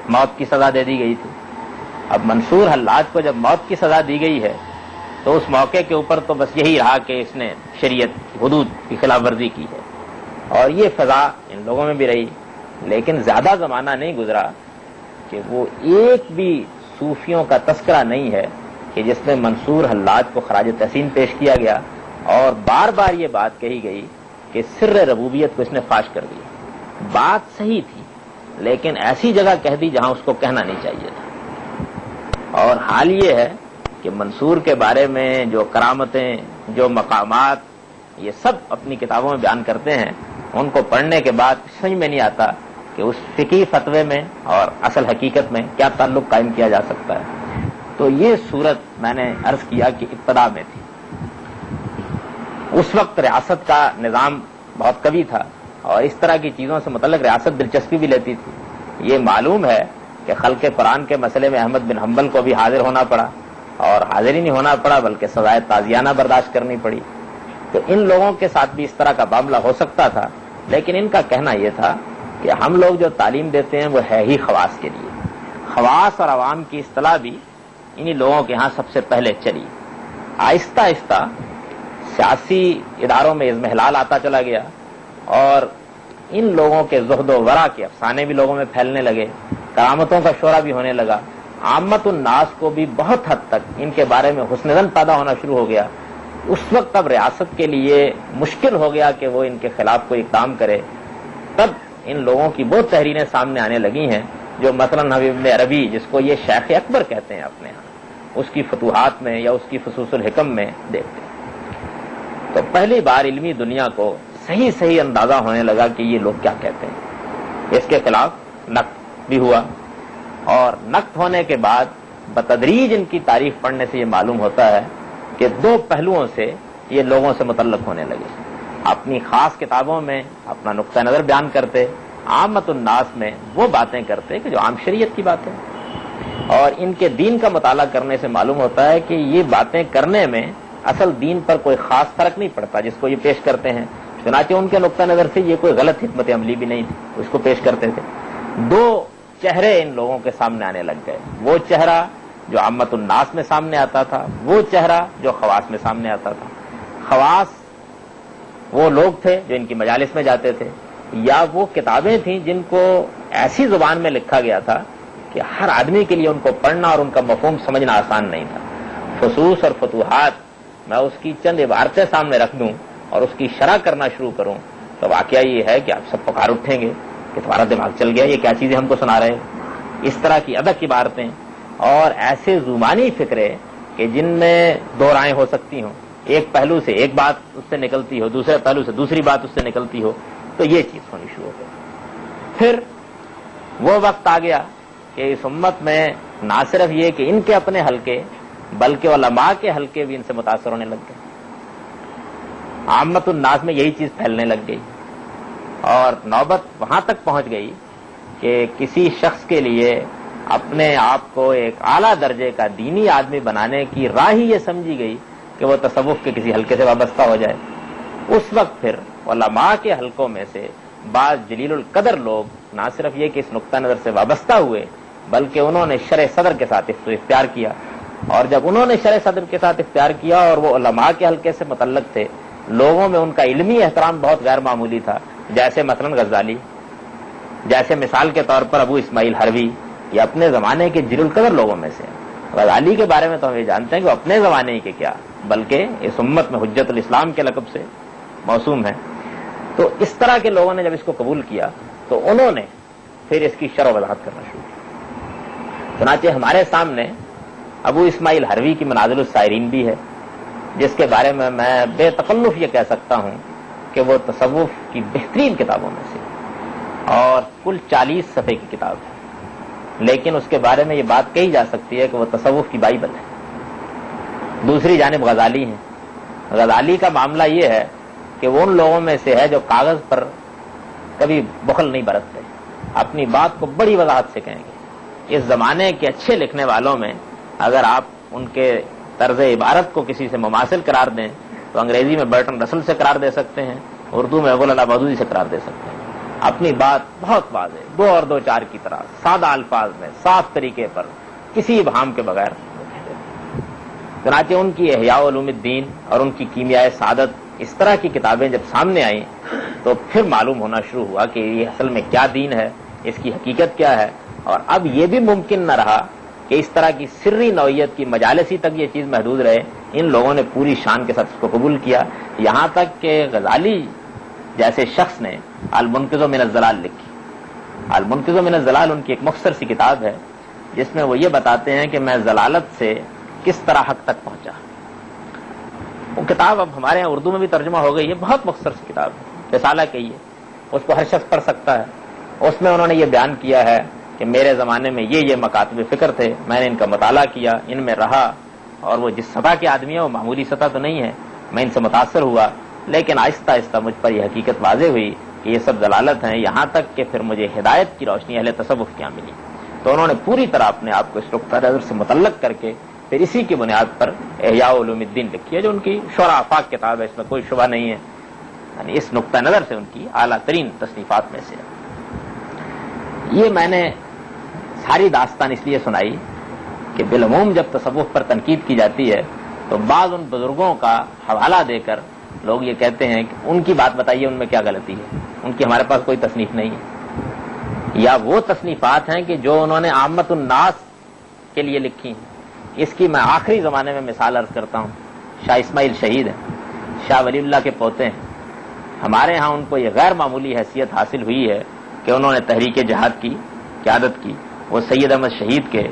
موت کی سزا دے دی گئی تھی۔ اب منصور حلاج کو جب موت کی سزا دی گئی ہے تو اس موقع کے اوپر تو بس یہی رہا کہ اس نے شریعت حدود کی خلاف ورزی کی ہے، اور یہ فضا ان لوگوں میں بھی رہی۔ لیکن زیادہ زمانہ نہیں گزرا کہ وہ ایک بھی صوفیوں کا تذکرہ نہیں ہے کہ جس میں منصور حلاج کو خراج تحسین پیش کیا گیا، اور بار بار یہ بات کہی گئی کہ سر ربوبیت کو اس نے فاش کر دیا۔ بات صحیح تھی، لیکن ایسی جگہ کہہ دی جہاں اس کو کہنا نہیں چاہیے تھا۔ اور حال یہ ہے کہ منصور کے بارے میں جو کرامتیں، جو مقامات یہ سب اپنی کتابوں میں بیان کرتے ہیں، ان کو پڑھنے کے بعد سمجھ میں نہیں آتا کہ اس فقہی فتوے میں اور اصل حقیقت میں کیا تعلق قائم کیا جا سکتا ہے۔ تو یہ صورت میں نے عرض کیا کہ ابتدا میں تھی۔ اس وقت ریاست کا نظام بہت قوی تھا، اور اس طرح کی چیزوں سے متعلق ریاست دلچسپی بھی لیتی تھی۔ یہ معلوم ہے کہ خلق قرآن کے مسئلے میں احمد بن حنبل کو بھی حاضر ہونا پڑا، اور حاضر ہی نہیں ہونا پڑا بلکہ سزائے تعزیانہ برداشت کرنی پڑی۔ تو ان لوگوں کے ساتھ بھی اس طرح کا معاملہ ہو سکتا تھا، لیکن ان کا کہنا یہ تھا کہ ہم لوگ جو تعلیم دیتے ہیں وہ ہے ہی خواص کے لیے۔ خواص اور عوام کی اصطلاح بھی انہی لوگوں کے ہاں سب سے پہلے چلی۔ آہستہ آہستہ سیاسی اداروں میں اضمحلال آتا چلا گیا، اور ان لوگوں کے زہد و ورع کے افسانے بھی لوگوں میں پھیلنے لگے، کرامتوں کا شعرہ بھی ہونے لگا۔ عامت الناس کو بھی بہت حد تک ان کے بارے میں حسن ظن پیدا ہونا شروع ہو گیا۔ اس وقت اب ریاست کے لیے مشکل ہو گیا کہ وہ ان کے خلاف کوئی اقدام کرے۔ تب ان لوگوں کی وہ تحریریں سامنے آنے لگی ہیں جو مثلا حبیب ابن عربی، جس کو یہ شیخ اکبر کہتے ہیں اپنے ہاں، اس کی فتوحات میں یا اس کی فصوص الحکم میں دیکھتے ہیں۔ تو پہلی بار علمی دنیا کو صحیح اندازہ ہونے لگا کہ یہ لوگ کیا کہتے ہیں۔ اس کے خلاف نقد بھی ہوا، اور نقد ہونے کے بعد بتدریج ان کی تاریخ پڑھنے سے یہ معلوم ہوتا ہے کہ دو پہلوؤں سے یہ لوگوں سے متعلق ہونے لگے۔ اپنی خاص کتابوں میں اپنا نقطہ نظر بیان کرتے، عامت الناس میں وہ باتیں کرتے کہ جو عام شریعت کی باتیں، اور ان کے دین کا مطالعہ کرنے سے معلوم ہوتا ہے کہ یہ باتیں کرنے میں اصل دین پر کوئی خاص فرق نہیں پڑتا جس کو یہ پیش کرتے ہیں۔ چنانچہ ان کے نقطہ نظر سے یہ کوئی غلط حکمت عملی بھی نہیں تھی، اس کو پیش کرتے تھے۔ دو چہرے ان لوگوں کے سامنے آنے لگ گئے، وہ چہرہ جو عامت الناس میں سامنے آتا تھا، وہ چہرہ جو خواص میں سامنے آتا تھا۔ خواص وہ لوگ تھے جو ان کی مجالس میں جاتے تھے، یا وہ کتابیں تھیں جن کو ایسی زبان میں لکھا گیا تھا کہ ہر آدمی کے لیے ان کو پڑھنا اور ان کا مفہوم سمجھنا آسان نہیں تھا۔ فصوص اور فتوحات میں اس کی چند عبارتیں سامنے رکھ دوں اور اس کی شرح کرنا شروع کروں تو واقعہ یہ ہے کہ آپ سب پکار اٹھیں گے کہ تمہارا دماغ چل گیا، یہ کیا چیزیں ہم کو سنا رہے ہیں۔ اس طرح کی ادق عبارتیں اور ایسے زبانی فکرے کہ جن میں دو رائیں ہو سکتی ہوں، ایک پہلو سے ایک بات اس سے نکلتی ہو، دوسرے پہلو سے دوسری بات اس سے نکلتی ہو، تو یہ چیز ہونی شروع ہو گئی۔ پھر وہ وقت آ گیا کہ اس امت میں نہ صرف یہ کہ ان کے اپنے حلقے بلکہ علماء کے حلقے بھی ان سے متاثر ہونے لگ گئے، عامت الناس میں یہی چیز پھیلنے لگ گئی، اور نوبت وہاں تک پہنچ گئی کہ کسی شخص کے لیے اپنے آپ کو ایک اعلیٰ درجے کا دینی آدمی بنانے کی راہ ہی یہ سمجھی گئی کہ وہ تصوف کے کسی حلقے سے وابستہ ہو جائے۔ اس وقت پھر علماء کے حلقوں میں سے بعض جلیل القدر لوگ نہ صرف یہ کہ اس نقطہ نظر سے وابستہ ہوئے بلکہ انہوں نے شرح صدر کے ساتھ اس کو اختیار کیا، اور جب انہوں نے شرح صدر کے ساتھ اختیار کیا اور وہ علماء کے حلقے سے متعلق تھے، لوگوں میں ان کا علمی احترام بہت غیر معمولی تھا، جیسے مثلا غزالی، جیسے مثال کے طور پر ابو اسماعیل حروی، یہ اپنے زمانے کے جلیل القدر لوگوں میں سے۔ غزالی کے بارے میں تو ہم یہ جانتے ہیں کہ وہ اپنے زمانے ہی کے کیا بلکہ اس امت میں حجت الاسلام کے لقب سے موسوم ہے۔ تو اس طرح کے لوگوں نے جب اس کو قبول کیا تو انہوں نے پھر اس کی شرح و وضاحت کرنا شروع کی۔ چنانچہ ہمارے سامنے ابو اسماعیل حروی کی منازل السائرین بھی ہے، جس کے بارے میں بے تکلف یہ کہہ سکتا ہوں کہ وہ تصوف کی بہترین کتابوں میں سے، اور کل 40 صفحے کی کتاب ہے، لیکن اس کے بارے میں یہ بات کہی جا سکتی ہے کہ وہ تصوف کی بائبل ہے۔ دوسری جانب غزالی ہیں۔ غزالی کا معاملہ یہ ہے کہ وہ ان لوگوں میں سے ہے جو کاغذ پر کبھی بخل نہیں برتتے، اپنی بات کو بڑی وضاحت سے کہیں گے۔ اس زمانے کے اچھے لکھنے والوں میں اگر آپ ان کے طرز عبارت کو کسی سے مماثل قرار دیں تو انگریزی میں برٹن رسل سے قرار دے سکتے ہیں، اردو میں ابوالعلا مودودی سے قرار دے سکتے ہیں۔ اپنی بات بہت واضح، 2 اور 2 4 کی طرح سادہ الفاظ میں صاف طریقے پر کسی ابہام کے بغیر۔ چنانچہ ان کی احیاء علوم الدین اور ان کی کیمیاء سعادت، اس طرح کی کتابیں جب سامنے آئیں تو پھر معلوم ہونا شروع ہوا کہ یہ اصل میں کیا دین ہے، اس کی حقیقت کیا ہے۔ اور اب یہ بھی ممکن نہ رہا کہ اس طرح کی سری نوعیت کی مجالسی تک یہ چیز محدود رہے، ان لوگوں نے پوری شان کے ساتھ اس کو قبول کیا، یہاں تک کہ غزالی جیسے شخص نے المنقذ من الضلال لکھی۔ المنقذ من الضلال ان کی ایک مختصر سی کتاب ہے جس میں وہ یہ بتاتے ہیں کہ میں ضلالت سے کس طرح حق تک پہنچا۔ وہ کتاب اب ہمارے یہاں اردو میں بھی ترجمہ ہو گئی ہے، بہت مختصر سی کتاب ہے، رسالہ کہیے، اس کو ہر شخص پڑھ سکتا ہے۔ اس میں انہوں نے یہ بیان کیا ہے کہ میرے زمانے میں یہ مکاتب فکر تھے، میں نے ان کا مطالعہ کیا، ان میں رہا، اور وہ جس سطح کے آدمی ہیں وہ معمولی سطح تو نہیں ہے، میں ان سے متاثر ہوا، لیکن آہستہ آہستہ مجھ پر یہ حقیقت واضح ہوئی کہ یہ سب ضلالت ہیں، یہاں تک کہ پھر مجھے ہدایت کی روشنی اہل تصوف کیا ملی۔ تو انہوں نے پوری طرح اپنے آپ کو اس نقطہ نظر سے متعلق کر کے پھر اسی کی بنیاد پر احیاء علوم الدین لکھی ہے، جو ان کی شرح آفاق کتاب ہے، اس میں کوئی شبہ نہیں ہے، یعنی اس نقطہ نظر سے ان کی اعلیٰ ترین تصنیفات میں سے ہے۔ یہ میں نے ساری داستان اس لیے سنائی کہ بالعموم جب تصوف پر تنقید کی جاتی ہے تو بعض ان بزرگوں کا حوالہ دے کر لوگ یہ کہتے ہیں کہ ان کی بات بتائیے، ان میں کیا غلطی ہے، ان کی ہمارے پاس کوئی تصنیف نہیں ہے، یا وہ تصنیفات ہیں کہ جو انہوں نے عامت الناس کے لیے لکھی ہیں۔ اس کی میں آخری زمانے میں مثال عرض کرتا ہوں، شاہ اسماعیل شہید ہیں، شاہ ولی اللہ کے پوتے ہیں۔ ہمارے ہاں ان کو یہ غیر معمولی حیثیت حاصل ہوئی ہے کہ انہوں نے تحریک جہاد کی قیادت کی، وہ سید احمد شہید کے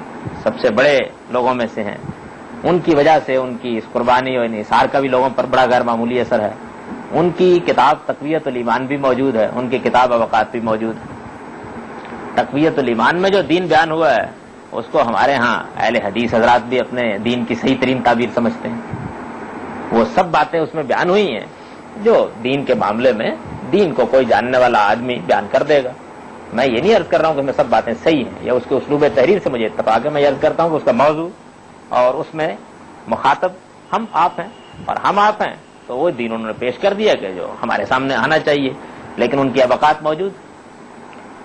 سب سے بڑے لوگوں میں سے ہیں، ان کی وجہ سے ان کی اس قربانی اور انحصار کا بھی لوگوں پر بڑا غیر معمولی اثر ہے۔ ان کی کتاب تقویت الایمان بھی موجود ہے، ان کی کتاب اوقات بھی موجود ہے۔ تقویت الایمان میں جو دین بیان ہوا ہے اس کو ہمارے ہاں اہل حدیث حضرات بھی اپنے دین کی صحیح ترین تعبیر سمجھتے ہیں۔ وہ سب باتیں اس میں بیان ہوئی ہیں جو دین کے معاملے میں دین کو کوئی جاننے والا آدمی بیان کر دے گا۔ میں یہ نہیں عرض کر رہا ہوں کہ میں سب باتیں صحیح ہیں یا اس کے اسلوب تحریر سے مجھے اتفاق ہے، میں یہ عرض کرتا ہوں کہ اس کا موضوع اور اس میں مخاطب ہم آپ ہیں، اور ہم آپ ہیں تو وہ دین انہوں نے پیش کر دیا کہ جو ہمارے سامنے آنا چاہیے، لیکن ان کی ابقات موجود،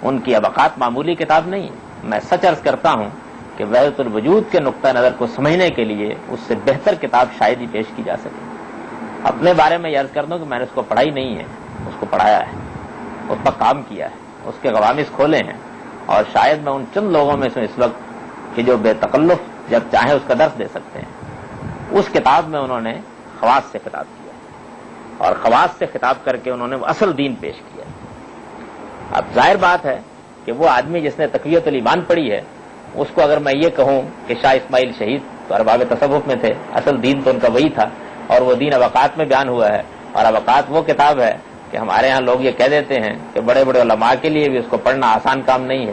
ان کی ابقات معمولی کتاب نہیں ہے۔ میں سچ عرض کرتا ہوں کہ وحدت الوجود کے نقطہ نظر کو سمجھنے کے لیے اس سے بہتر کتاب شاید ہی پیش کی جا سکے۔ اپنے بارے میں یہ عرض کر دوں کہ میں نے اس کو پڑھائی نہیں ہے، اس کو پڑھایا ہے، اس پر کام کیا ہے، اس کے قوامس کھولے ہیں، اور شاید میں ان چند لوگوں میں سے اس وقت کہ جو بے تکلف جب چاہیں اس کا درس دے سکتے ہیں۔ اس کتاب میں انہوں نے خواص سے خطاب کیا اور خواص سے خطاب کر کے انہوں نے وہ اصل دین پیش کیا۔ اب ظاہر بات ہے کہ وہ آدمی جس نے تقویت الایمان پڑھی ہے، اس کو اگر میں یہ کہوں کہ شاہ اسماعیل شہید تو ارباب تصوف میں تھے، اصل دین تو ان کا وہی تھا، اور وہ دین اوقات میں بیان ہوا ہے، اور اوقات وہ کتاب ہے کہ ہمارے ہاں لوگ یہ کہہ دیتے ہیں کہ بڑے بڑے علماء کے لیے بھی اس کو پڑھنا آسان کام نہیں ہے،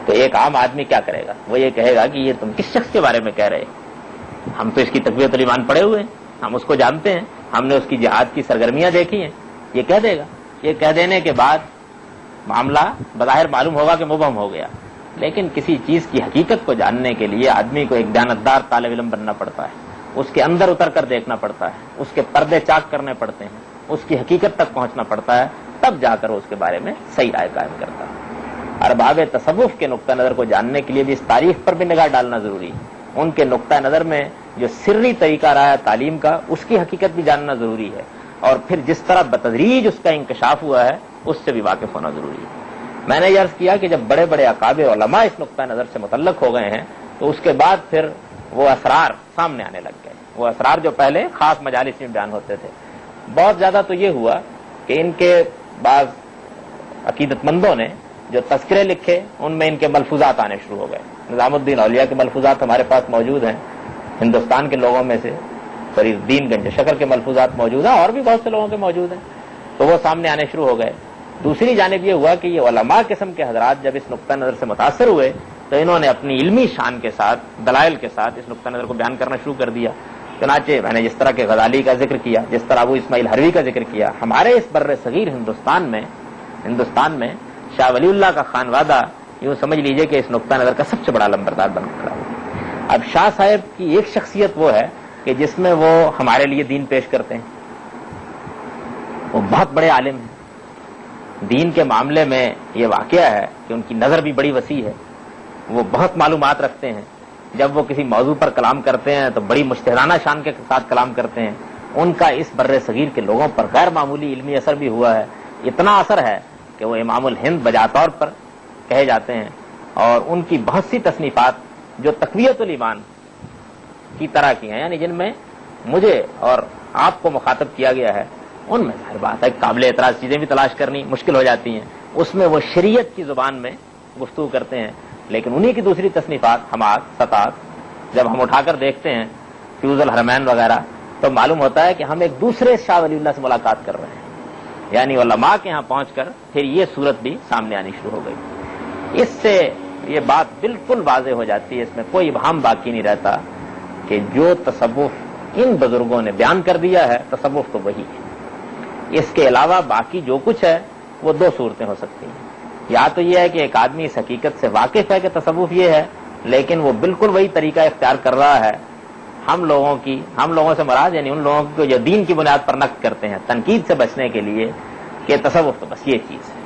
تو ایک عام آدمی کیا کرے گا؟ وہ یہ کہے گا کہ یہ تم کس شخص کے بارے میں کہہ رہے؟ ہم تو اس کی تقویت الایمان پڑھے ہوئے ہیں، ہم اس کو جانتے ہیں، ہم نے اس کی جہاد کی سرگرمیاں دیکھی ہیں، یہ کہہ دے گا۔ یہ کہہ دینے کے بعد معاملہ بظاہر معلوم ہوگا کہ مبہم ہو گیا، لیکن کسی چیز کی حقیقت کو جاننے کے لیے آدمی کو ایک دیانتدار طالب علم بننا پڑتا ہے، اس کے اندر اتر کر دیکھنا پڑتا ہے، اس کے پردے چاک کرنے پڑتے ہیں، اس کی حقیقت تک پہنچنا پڑتا ہے، تب جا کر اس کے بارے میں صحیح رائے قائم کرتا ہے۔ ارباب تصوف کے نقطہ نظر کو جاننے کے لیے بھی اس تاریخ پر بھی نگاہ ڈالنا ضروری ہے، ان کے نقطہ نظر میں جو سری طریقہ رہا ہے تعلیم کا، اس کی حقیقت بھی جاننا ضروری ہے، اور پھر جس طرح بتدریج اس کا انکشاف ہوا ہے اس سے بھی واقف ہونا ضروری ہے۔ میں نے یہ عرض کیا کہ جب بڑے بڑے اکابر علماء اس نقطہ نظر سے متعلق ہو گئے ہیں تو اس کے بعد پھر وہ اسرار سامنے آنے لگ گئے، وہ اسرار جو پہلے خاص مجالس میں بیان ہوتے تھے۔ بہت زیادہ تو یہ ہوا کہ ان کے بعض عقیدت مندوں نے جو تذکرے لکھے ان میں ان کے ملفوظات آنے شروع ہو گئے۔ نظام الدین اولیاء کے ملفوظات ہمارے پاس موجود ہیں، ہندوستان کے لوگوں میں سے فرید الدین گنج شکر کے ملفوظات موجود ہیں، اور بھی بہت سے لوگوں کے موجود ہیں، تو وہ سامنے آنے شروع ہو گئے۔ دوسری جانب یہ ہوا کہ یہ علماء قسم کے حضرات جب اس نقطہ نظر سے متاثر ہوئے تو انہوں نے اپنی علمی شان کے ساتھ، دلائل کے ساتھ اس نقطہ نظر کو بیان کرنا شروع کر دیا۔ چنانچہ میں نے جس طرح کے غزالی کا ذکر کیا، جس طرح ابو اسماعیل حروی کا ذکر کیا، ہمارے اس بر صغیر ہندوستان میں شاہ ولی اللہ کا خانوادہ یوں سمجھ لیجئے کہ اس نقطہ نظر کا سب سے بڑا لمبردار بن کھڑا ہوا۔ اب شاہ صاحب کی ایک شخصیت وہ ہے کہ جس میں وہ ہمارے لیے دین پیش کرتے ہیں، وہ بہت بڑے عالم ہیں، دین کے معاملے میں یہ واقعہ ہے کہ ان کی نظر بھی بڑی وسیع ہے، وہ بہت معلومات رکھتے ہیں، جب وہ کسی موضوع پر کلام کرتے ہیں تو بڑی مجتہدانہ شان کے ساتھ کلام کرتے ہیں۔ ان کا اس بر صغیر کے لوگوں پر غیر معمولی علمی اثر بھی ہوا ہے، اتنا اثر ہے کہ وہ امام الہند بجا طور پر کہے جاتے ہیں، اور ان کی بہت سی تصنیفات جو تقویت الایمان کی طرح کی ہیں، یعنی جن میں مجھے اور آپ کو مخاطب کیا گیا ہے، ان میں ظاہر بات ہے قابل اعتراض چیزیں بھی تلاش کرنی مشکل ہو جاتی ہیں، اس میں وہ شریعت کی زبان میں گفتگو کرتے ہیں، لیکن انہی کی دوسری تصنیفات حماد سطات جب ہم اٹھا کر دیکھتے ہیں، فیوز الحرمین وغیرہ، تو معلوم ہوتا ہے کہ ہم ایک دوسرے شاہ ولی اللہ سے ملاقات کر رہے ہیں، یعنی علماء کے ہاں پہنچ کر پھر یہ صورت بھی سامنے آنی شروع ہو گئی۔ اس سے یہ بات بالکل واضح ہو جاتی ہے، اس میں کوئی ابہام باقی نہیں رہتا کہ جو تصوف ان بزرگوں نے بیان کر دیا ہے، تصوف تو وہی ہے۔ اس کے علاوہ باقی جو کچھ ہے وہ دو صورتیں ہو سکتی ہیں، یا تو یہ ہے کہ ایک آدمی اس حقیقت سے واقف ہے کہ تصوف یہ ہے، لیکن وہ بالکل وہی طریقہ اختیار کر رہا ہے ہم لوگوں سے مراد یعنی ان لوگوں کو جو دین کی بنیاد پر نقد کرتے ہیں تنقید سے بچنے کے لیے کہ تصوف تو بس یہ چیز ہے،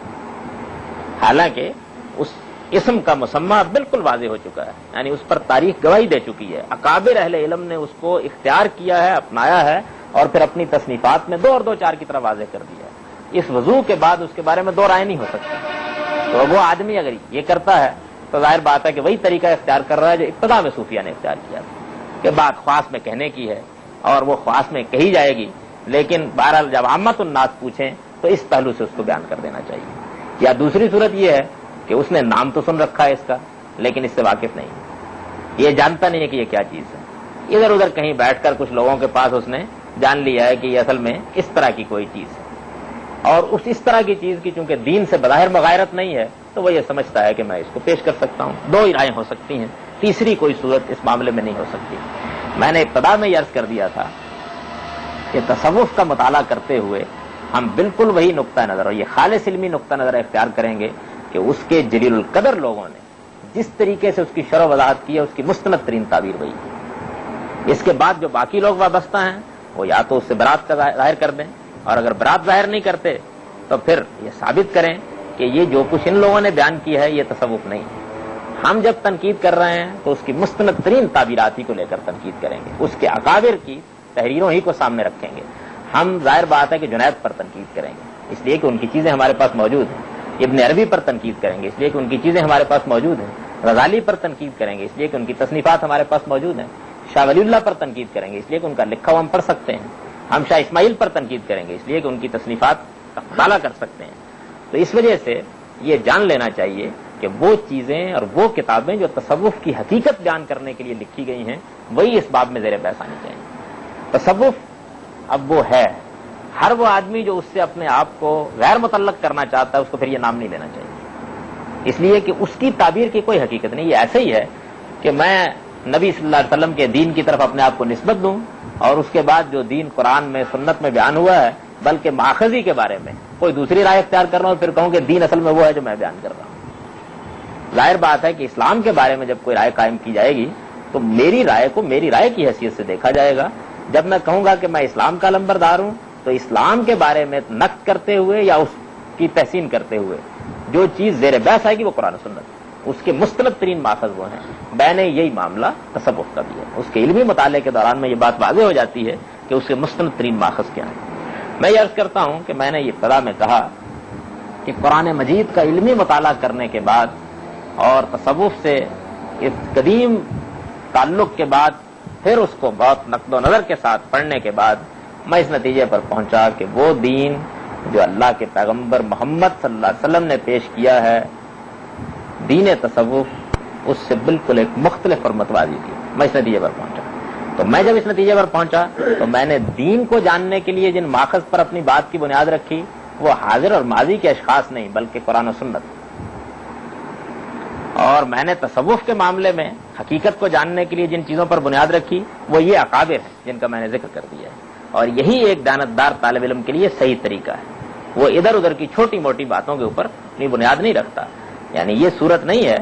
حالانکہ اس اسم کا مسمى بالکل واضح ہو چکا ہے، یعنی اس پر تاریخ گواہی دے چکی ہے، اکابر اہل علم نے اس کو اختیار کیا ہے، اپنایا ہے، اور پھر اپنی تصنیفات میں 2 اور 2 4 کی طرح واضح کر دیا ہے۔ اس وضوح کے بعد اس کے بارے میں 2 رائے نہیں ہو سکتی، تو وہ آدمی اگر یہ کرتا ہے تو ظاہر بات ہے کہ وہی طریقہ اختیار کر رہا ہے جو ابتدا میں صوفیہ نے اختیار کیا تھا، کہ بات خواص میں کہنے کی ہے اور وہ خواص میں کہی جائے گی، لیکن بہرحال جب عامت الناس پوچھیں تو اس پہلو سے اس کو بیان کر دینا چاہیے۔ یا دوسری صورت یہ ہے کہ اس نے نام تو سن رکھا ہے اس کا، لیکن اس سے واقف نہیں، یہ جانتا نہیں ہے کہ یہ کیا چیز ہے، ادھر ادھر کہیں بیٹھ کر کچھ لوگوں کے پاس اس نے جان لیا ہے کہ یہ اصل میں اس طرح کی کوئی چیز ہے، اور اس طرح کی چیز کی چونکہ دین سے بظاہر مغایرت نہیں ہے تو وہ یہ سمجھتا ہے کہ میں اس کو پیش کر سکتا ہوں۔ 2 ہی رائیں ہو سکتی ہیں، تیسری کوئی صورت اس معاملے میں نہیں ہو سکتی۔ میں نے ابتدا میں یہ عرض کر دیا تھا کہ تصوف کا مطالعہ کرتے ہوئے ہم بالکل وہی نقطہ نظر اور یہ خالص علمی نقطہ نظر اختیار کریں گے کہ اس کے جلیل القدر لوگوں نے جس طریقے سے اس کی شرح وضاحت کی ہے، اس کی مستند ترین تعبیر وہی ہے۔ اس کے بعد جو باقی لوگ وابستہ ہیں وہ یا تو اس سے برات کا ظاہر کر دیں، اور اگر برات ظاہر نہیں کرتے تو پھر یہ ثابت کریں کہ یہ جو کچھ ان لوگوں نے بیان کیا ہے یہ تصوف نہیں ہے۔ ہم جب تنقید کر رہے ہیں تو اس کی مستند ترین تعبیرات ہی کو لے کر تنقید کریں گے، اس کے اکابر کی تحریروں ہی کو سامنے رکھیں گے۔ ہم ظاہر بات ہے کہ جنید پر تنقید کریں گے اس لیے کہ ان کی چیزیں ہمارے پاس موجود ہیں، ابن عربی پر تنقید کریں گے اس لیے کہ ان کی چیزیں ہمارے پاس موجود ہیں، غزالی پر تنقید کریں گے اس لیے کہ ان کی تصنیفات ہمارے پاس موجود ہیں، شاہ ولی اللہ پر تنقید کریں گے اس لیے کہ ان کا لکھا ہوا ہم پڑھ سکتے ہیں، ہم شاہ اسماعیل پر تنقید کریں گے اس لیے کہ ان کی تصنیفات کا مطالعہ کر سکتے ہیں۔ تو اس وجہ سے یہ جان لینا چاہیے کہ وہ چیزیں اور وہ کتابیں جو تصوف کی حقیقت بیان کرنے کے لیے لکھی گئی ہیں وہی اس باب میں زیر بحث آنی چاہیے۔ تصوف اب وہ ہے، ہر وہ آدمی جو اس سے اپنے آپ کو غیر متعلق کرنا چاہتا ہے اس کو پھر یہ نام نہیں لینا چاہیے، اس لیے کہ اس کی تعبیر کی کوئی حقیقت نہیں۔ یہ ایسے ہی ہے کہ میں نبی صلی اللہ علیہ وسلم کے دین کی طرف اپنے آپ کو نسبت دوں اور اس کے بعد جو دین قرآن میں سنت میں بیان ہوا ہے بلکہ ماخذی کے بارے میں کوئی دوسری رائے اختیار کر رہا ہوں، پھر کہوں کہ دین اصل میں وہ ہے جو میں بیان کر رہا ہوں۔ ظاہر بات ہے کہ اسلام کے بارے میں جب کوئی رائے قائم کی جائے گی تو میری رائے کو میری رائے کی حیثیت سے دیکھا جائے گا۔ جب میں کہوں گا کہ میں اسلام کا علمبردار ہوں تو اسلام کے بارے میں نقد کرتے ہوئے یا اس کی تحسین کرتے ہوئے جو چیز زیر بحث آئے گی وہ قرآن و سنت، اس کے مستند ترین ماخذ وہ ہیں۔ میں نے یہی معاملہ تصوف کا بھی ہے، اس کے علمی مطالعے کے دوران میں یہ بات واضح ہو جاتی ہے کہ اس کے مستند ترین ماخذ کیا ہیں۔ میں یہ عرض کرتا ہوں کہ میں نے یہ ابتدا میں کہا کہ قرآن مجید کا علمی مطالعہ کرنے کے بعد اور تصوف سے اس قدیم تعلق کے بعد پھر اس کو بہت نقد و نظر کے ساتھ پڑھنے کے بعد میں اس نتیجے پر پہنچا کہ وہ دین جو اللہ کے پیغمبر محمد صلی اللہ علیہ وسلم نے پیش کیا ہے، دین تصوف، اس سے بالکل ایک مختلف اور متوازی تھی۔ میں اس نتیجے پر پہنچا۔ تو میں جب اس نتیجے پر پہنچا تو میں نے دین کو جاننے کے لیے جن ماخذ پر اپنی بات کی بنیاد رکھی وہ حاضر اور ماضی کے اشخاص نہیں بلکہ قرآن و سنت، اور میں نے تصوف کے معاملے میں حقیقت کو جاننے کے لیے جن چیزوں پر بنیاد رکھی وہ یہ اکابر ہیں جن کا میں نے ذکر کر دیا ہے، اور یہی ایک دیانتدار طالب علم کے لیے صحیح طریقہ ہے۔ وہ ادھر ادھر کی چھوٹی موٹی باتوں کے اوپر اپنی بنیاد نہیں رکھتا۔ یعنی یہ صورت نہیں ہے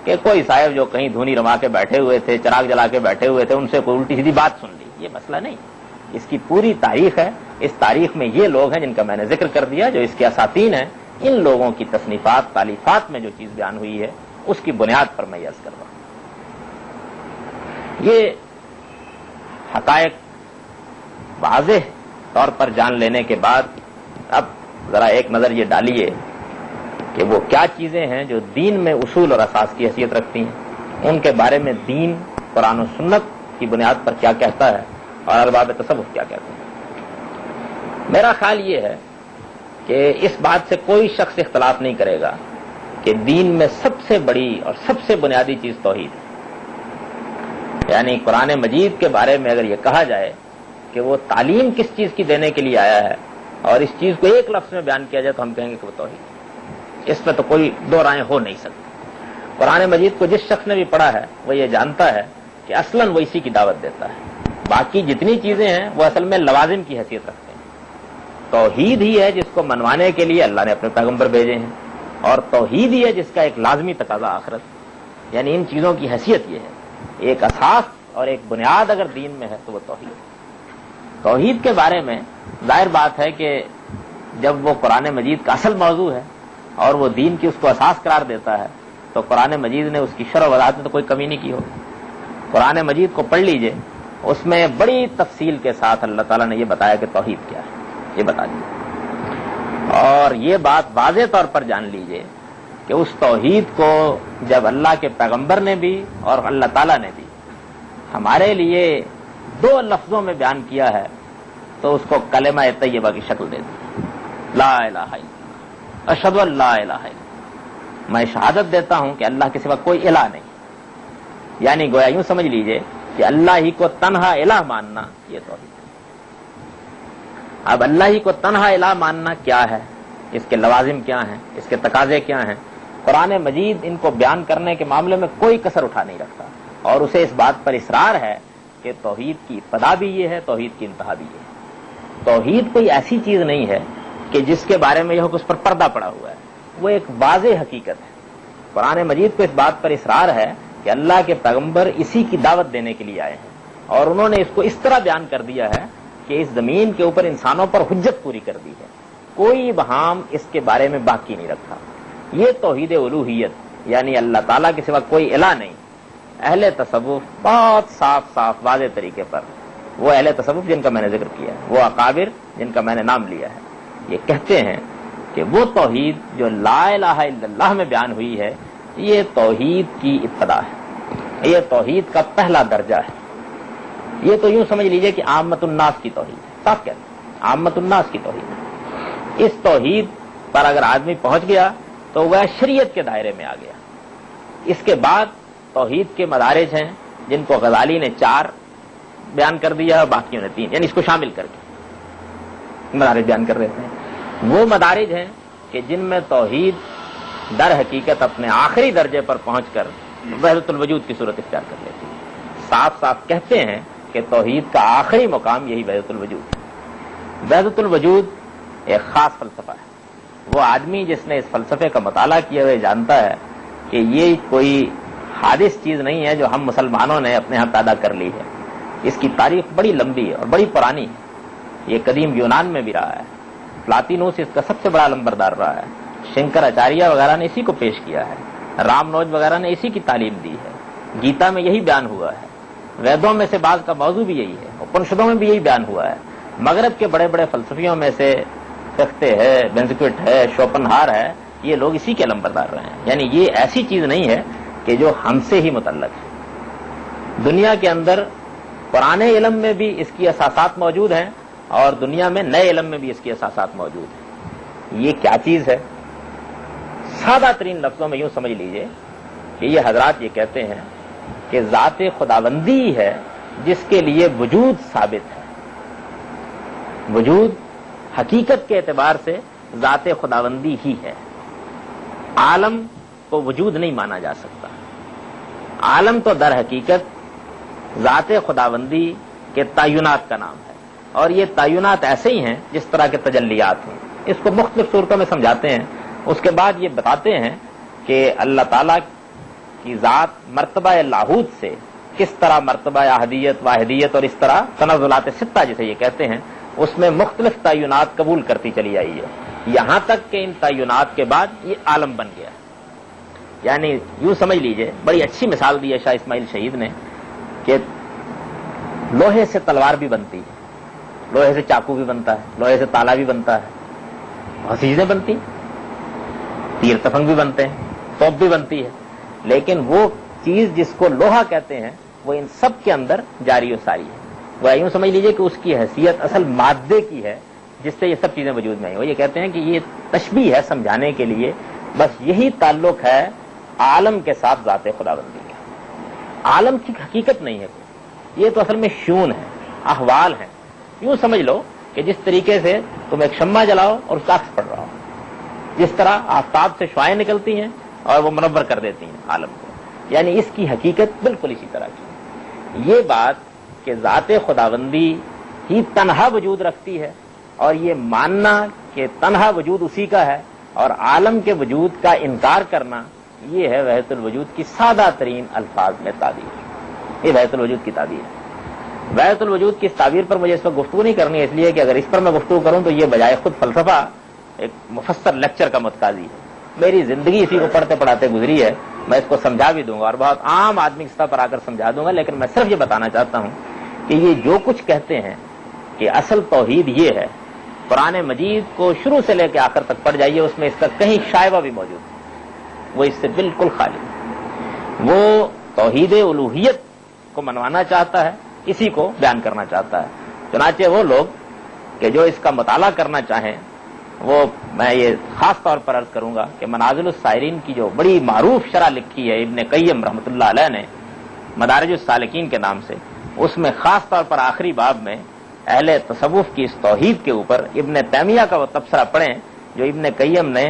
کہ کوئی صاحب جو کہیں دھونی رما کے بیٹھے ہوئے تھے، چراغ جلا کے بیٹھے ہوئے تھے، ان سے کوئی الٹی سیدھی بات سن لی، یہ مسئلہ نہیں۔ اس کی پوری تاریخ ہے، اس تاریخ میں یہ لوگ ہیں جن کا میں نے ذکر کر دیا جو اس کے اساتین ہیں، ان لوگوں کی تصنیفات تالیفات میں جو چیز بیان ہوئی ہے اس کی بنیاد پر میں عرض کر رہا ہوں۔ یہ حقائق واضح طور پر جان لینے کے بعد اب ذرا ایک نظر یہ ڈالیے کہ وہ کیا چیزیں ہیں جو دین میں اصول اور اساس کی حیثیت رکھتی ہیں، ان کے بارے میں دین قرآن و سنت کی بنیاد پر کیا کہتا ہے اور ارباب تصوف کیا کہتے ہیں۔ میرا خیال یہ ہے کہ اس بات سے کوئی شخص اختلاف نہیں کرے گا کہ دین میں سب سے بڑی اور سب سے بنیادی چیز توحید ہے۔ یعنی قرآن مجید کے بارے میں اگر یہ کہا جائے کہ وہ تعلیم کس چیز کی دینے کے لیے آیا ہے اور اس چیز کو ایک لفظ میں بیان کیا جائے تو ہم کہیں گے کہ وہ توحید ہے۔ اس میں تو کوئی دو رائے ہو نہیں سکتی۔ قرآن مجید کو جس شخص نے بھی پڑھا ہے وہ یہ جانتا ہے کہ اصلاً وہ اسی کی دعوت دیتا ہے، باقی جتنی چیزیں ہیں وہ اصل میں لوازم کی حیثیت رکھتے ہیں۔ توحید ہی ہے جس کو منوانے کے لیے اللہ نے اپنے پیغمبر بھیجے ہیں، اور توحید ہی ہے جس کا ایک لازمی تقاضا آخرت۔ یعنی ان چیزوں کی حیثیت یہ ہے، ایک اساس اور ایک بنیاد اگر دین میں ہے تو وہ توحید ہے۔ توحید کے بارے میں ظاہر بات ہے کہ جب وہ قرآن مجید کا اصل موضوع ہے اور وہ دین کی اس کو اساس قرار دیتا ہے تو قرآن مجید نے اس کی شرح و وضاحت میں تو کوئی کمی نہیں کی ہوگی۔ قرآن مجید کو پڑھ لیجئے، اس میں بڑی تفصیل کے ساتھ اللہ تعالیٰ نے یہ بتایا کہ توحید کیا ہے، یہ بتا دیجیے، اور یہ بات واضح طور پر جان لیجئے کہ اس توحید کو جب اللہ کے پیغمبر نے بھی اور اللہ تعالیٰ نے بھی ہمارے لیے دو لفظوں میں بیان کیا ہے تو اس کو کلمہ طیبہ کی شکل دے دی، لا الہ الا اللہ، اشہد ان لا الہ الا اللہ، میں شہادت دیتا ہوں کہ اللہ کے سوا کوئی الہ نہیں۔ یعنی گویا یوں سمجھ لیجئے کہ اللہ ہی کو تنہا الہ ماننا یہ توحید ہے۔ اب اللہ ہی کو تنہا الہ ماننا کیا ہے، اس کے لوازم کیا ہیں، اس کے تقاضے کیا ہیں، قرآن مجید ان کو بیان کرنے کے معاملے میں کوئی کسر اٹھا نہیں رکھتا، اور اسے اس بات پر اصرار ہے کہ توحید کی ابتدا بھی یہ ہے، توحید کی انتہا بھی یہ ہے۔ توحید کوئی ایسی چیز نہیں ہے کہ جس کے بارے میں یہ ہو کہ اس پر پردہ پڑا ہوا ہے، وہ ایک واضح حقیقت ہے۔ قرآن مجید کو اس بات پر اصرار ہے کہ اللہ کے پیغمبر اسی کی دعوت دینے کے لیے آئے ہیں، اور انہوں نے اس کو اس طرح بیان کر دیا ہے کہ اس زمین کے اوپر انسانوں پر حجت پوری کر دی ہے، کوئی ابہام اس کے بارے میں باقی نہیں رکھا۔ یہ توحید الوہیت، یعنی اللہ تعالیٰ کے سوا کوئی الہ نہیں۔ اہل تصوف بہت صاف صاف واضح طریقے پر، وہ اہل تصوف جن کا میں نے ذکر کیا ہے، وہ اکابر جن کا میں نے نام لیا ہے، یہ کہتے ہیں کہ وہ توحید جو لا الہ الا اللہ میں بیان ہوئی ہے یہ توحید کی ابتدا ہے، یہ توحید کا پہلا درجہ ہے۔ یہ تو یوں سمجھ لیجئے کہ عامت الناس کی توحید ہے، صاف کہتے ہیں عامت الناس کی توحید ہے۔ اس توحید پر اگر آدمی پہنچ گیا تو وہ شریعت کے دائرے میں آ گیا۔ اس کے بعد توحید کے مدارج ہیں جن کو غزالی نے 4 بیان کر دیا اور باقیوں نے 3، یعنی اس کو شامل کر کے مدارج بیان کر رہے ہیں۔ وہ مدارج ہیں کہ جن میں توحید در حقیقت اپنے آخری درجے پر پہنچ کر وحدت الوجود کی صورت اختیار کر لیتی ہے۔ صاف صاف کہتے ہیں کہ توحید کا آخری مقام یہی وحدت الوجود ہے۔ وحدت الوجود ایک خاص فلسفہ ہے۔ وہ آدمی جس نے اس فلسفے کا مطالعہ کیا ہوئے جانتا ہے کہ یہ کوئی حادث چیز نہیں ہے جو ہم مسلمانوں نے اپنے ہاں پیدا کر لی ہے۔ اس کی تاریخ بڑی لمبی ہے اور بڑی پرانی ہے۔ یہ قدیم یونان میں بھی رہا ہے، پلاطینوس اس کا سب سے بڑا لمبردار رہا ہے، شنکر آچاریہ وغیرہ نے اسی کو پیش کیا ہے، رام نوج وغیرہ نے اسی کی تعلیم دی ہے، گیتا میں یہی بیان ہوا ہے، ویدوں میں سے بعض کا موضوع بھی یہی ہے، اپنشدوں میں بھی یہی بیان ہوا ہے۔ مغرب کے بڑے بڑے فلسفیوں میں سے فختے ہے، بینزکوٹ ہے، شوپنہار ہے، یہ لوگ اسی کے لمبردار رہے ہیں۔ یعنی یہ ایسی چیز نہیں ہے کہ جو ہم سے ہی متعلق ہے۔ دنیا کے اندر پرانے علم میں بھی اس کی اساسات موجود ہیں اور دنیا میں نئے علم میں بھی اس کی اساسات موجود ہیں۔ یہ کیا چیز ہے؟ سادہ ترین لفظوں میں یوں سمجھ لیجئے کہ یہ حضرات یہ کہتے ہیں کہ ذات خداوندی ہے جس کے لیے وجود ثابت ہے۔ وجود حقیقت کے اعتبار سے ذات خداوندی ہی ہے۔ عالم کو وجود نہیں مانا جا سکتا۔ عالم تو در حقیقت ذات خداوندی کے تعینات کا نام ہے، اور یہ تعینات ایسے ہی ہیں جس طرح کے تجلیات ہیں۔ اس کو مختلف صورتوں میں سمجھاتے ہیں، اس کے بعد یہ بتاتے ہیں کہ اللہ تعالیٰ کی ذات مرتبہ لاہوت سے کس طرح مرتبہ احدیت، واحدیت اور اس طرح تنزلات ستہ جسے یہ کہتے ہیں، اس میں مختلف تعینات قبول کرتی چلی آئی ہے، یہاں تک کہ ان تعینات کے بعد یہ عالم بن گیا۔ یعنی یوں سمجھ لیجئے، بڑی اچھی مثال دی ہے شاہ اسماعیل شہید نے کہ لوہے سے تلوار بھی بنتی ہے، لوہے سے چاقو بھی بنتا ہے، لوہے سے تالا بھی بنتا ہے، بہت چیزیں بنتی ہیں، تیر تفنگ بھی بنتے ہیں، توپ بھی بنتی ہے، لیکن وہ چیز جس کو لوہا کہتے ہیں وہ ان سب کے اندر جاری و ساری ہے۔ وہ یوں سمجھ لیجئے کہ اس کی حیثیت اصل مادے کی ہے جس سے یہ سب چیزیں وجود میں آئی۔ وہ یہ کہتے ہیں کہ یہ تشبیہ ہے سمجھانے کے لیے، بس یہی تعلق ہے عالم کے ساتھ ذات خداوندی کا۔ عالم کی حقیقت نہیں ہے کوئی، یہ تو اصل میں شون ہے، احوال ہیں۔ یوں سمجھ لو کہ جس طریقے سے تم ایک شمع جلاؤ اور اس کا عکس پڑ رہا ہو، جس طرح آفتاب سے شعاعیں نکلتی ہیں اور وہ منور کر دیتی ہیں عالم کو، یعنی اس کی حقیقت بالکل اسی طرح کی۔ یہ بات کہ ذات خداوندی ہی تنہا وجود رکھتی ہے اور یہ ماننا کہ تنہا وجود اسی کا ہے اور عالم کے وجود کا انکار کرنا، یہ ہے وحدت الوجود کی سادہ ترین الفاظ میں تعبیر۔ یہ وحدت الوجود کی تعبیر ہے۔ وحدت الوجود کی اس تعبیر پر مجھے اس وقت گفتگو نہیں کرنی ہے، اس لیے کہ اگر اس پر میں گفتگو کروں تو یہ بجائے خود فلسفہ ایک مفصل لیکچر کا متقاضی ہے۔ میری زندگی اسی کو پڑھتے پڑھاتے گزری ہے، میں اس کو سمجھا بھی دوں گا اور بہت عام آدمی کی سطح پر آ کر سمجھا دوں گا، لیکن میں صرف یہ بتانا چاہتا ہوں کہ یہ جو کچھ کہتے ہیں کہ اصل توحید یہ ہے، قرآن مجید کو شروع سے لے کے آخر تک پڑھ جائیے، اس میں اس کا کہیں شائبہ بھی موجود ہے، وہ اس سے بالکل خالی ہے۔ وہ توحید الوہیت کو منوانا چاہتا ہے، اسی کو بیان کرنا چاہتا ہے۔ چنانچہ وہ لوگ کہ جو اس کا مطالعہ کرنا چاہیں، وہ میں یہ خاص طور پر عرض کروں گا کہ منازل السائرین کی جو بڑی معروف شرح لکھی ہے ابن قیم رحمۃ اللہ علیہ نے مدارج السالکین کے نام سے، اس میں خاص طور پر آخری باب میں اہل تصوف کی اس توحید کے اوپر ابن تیمیہ کا وہ تبصرہ پڑھیں جو ابن قیم نے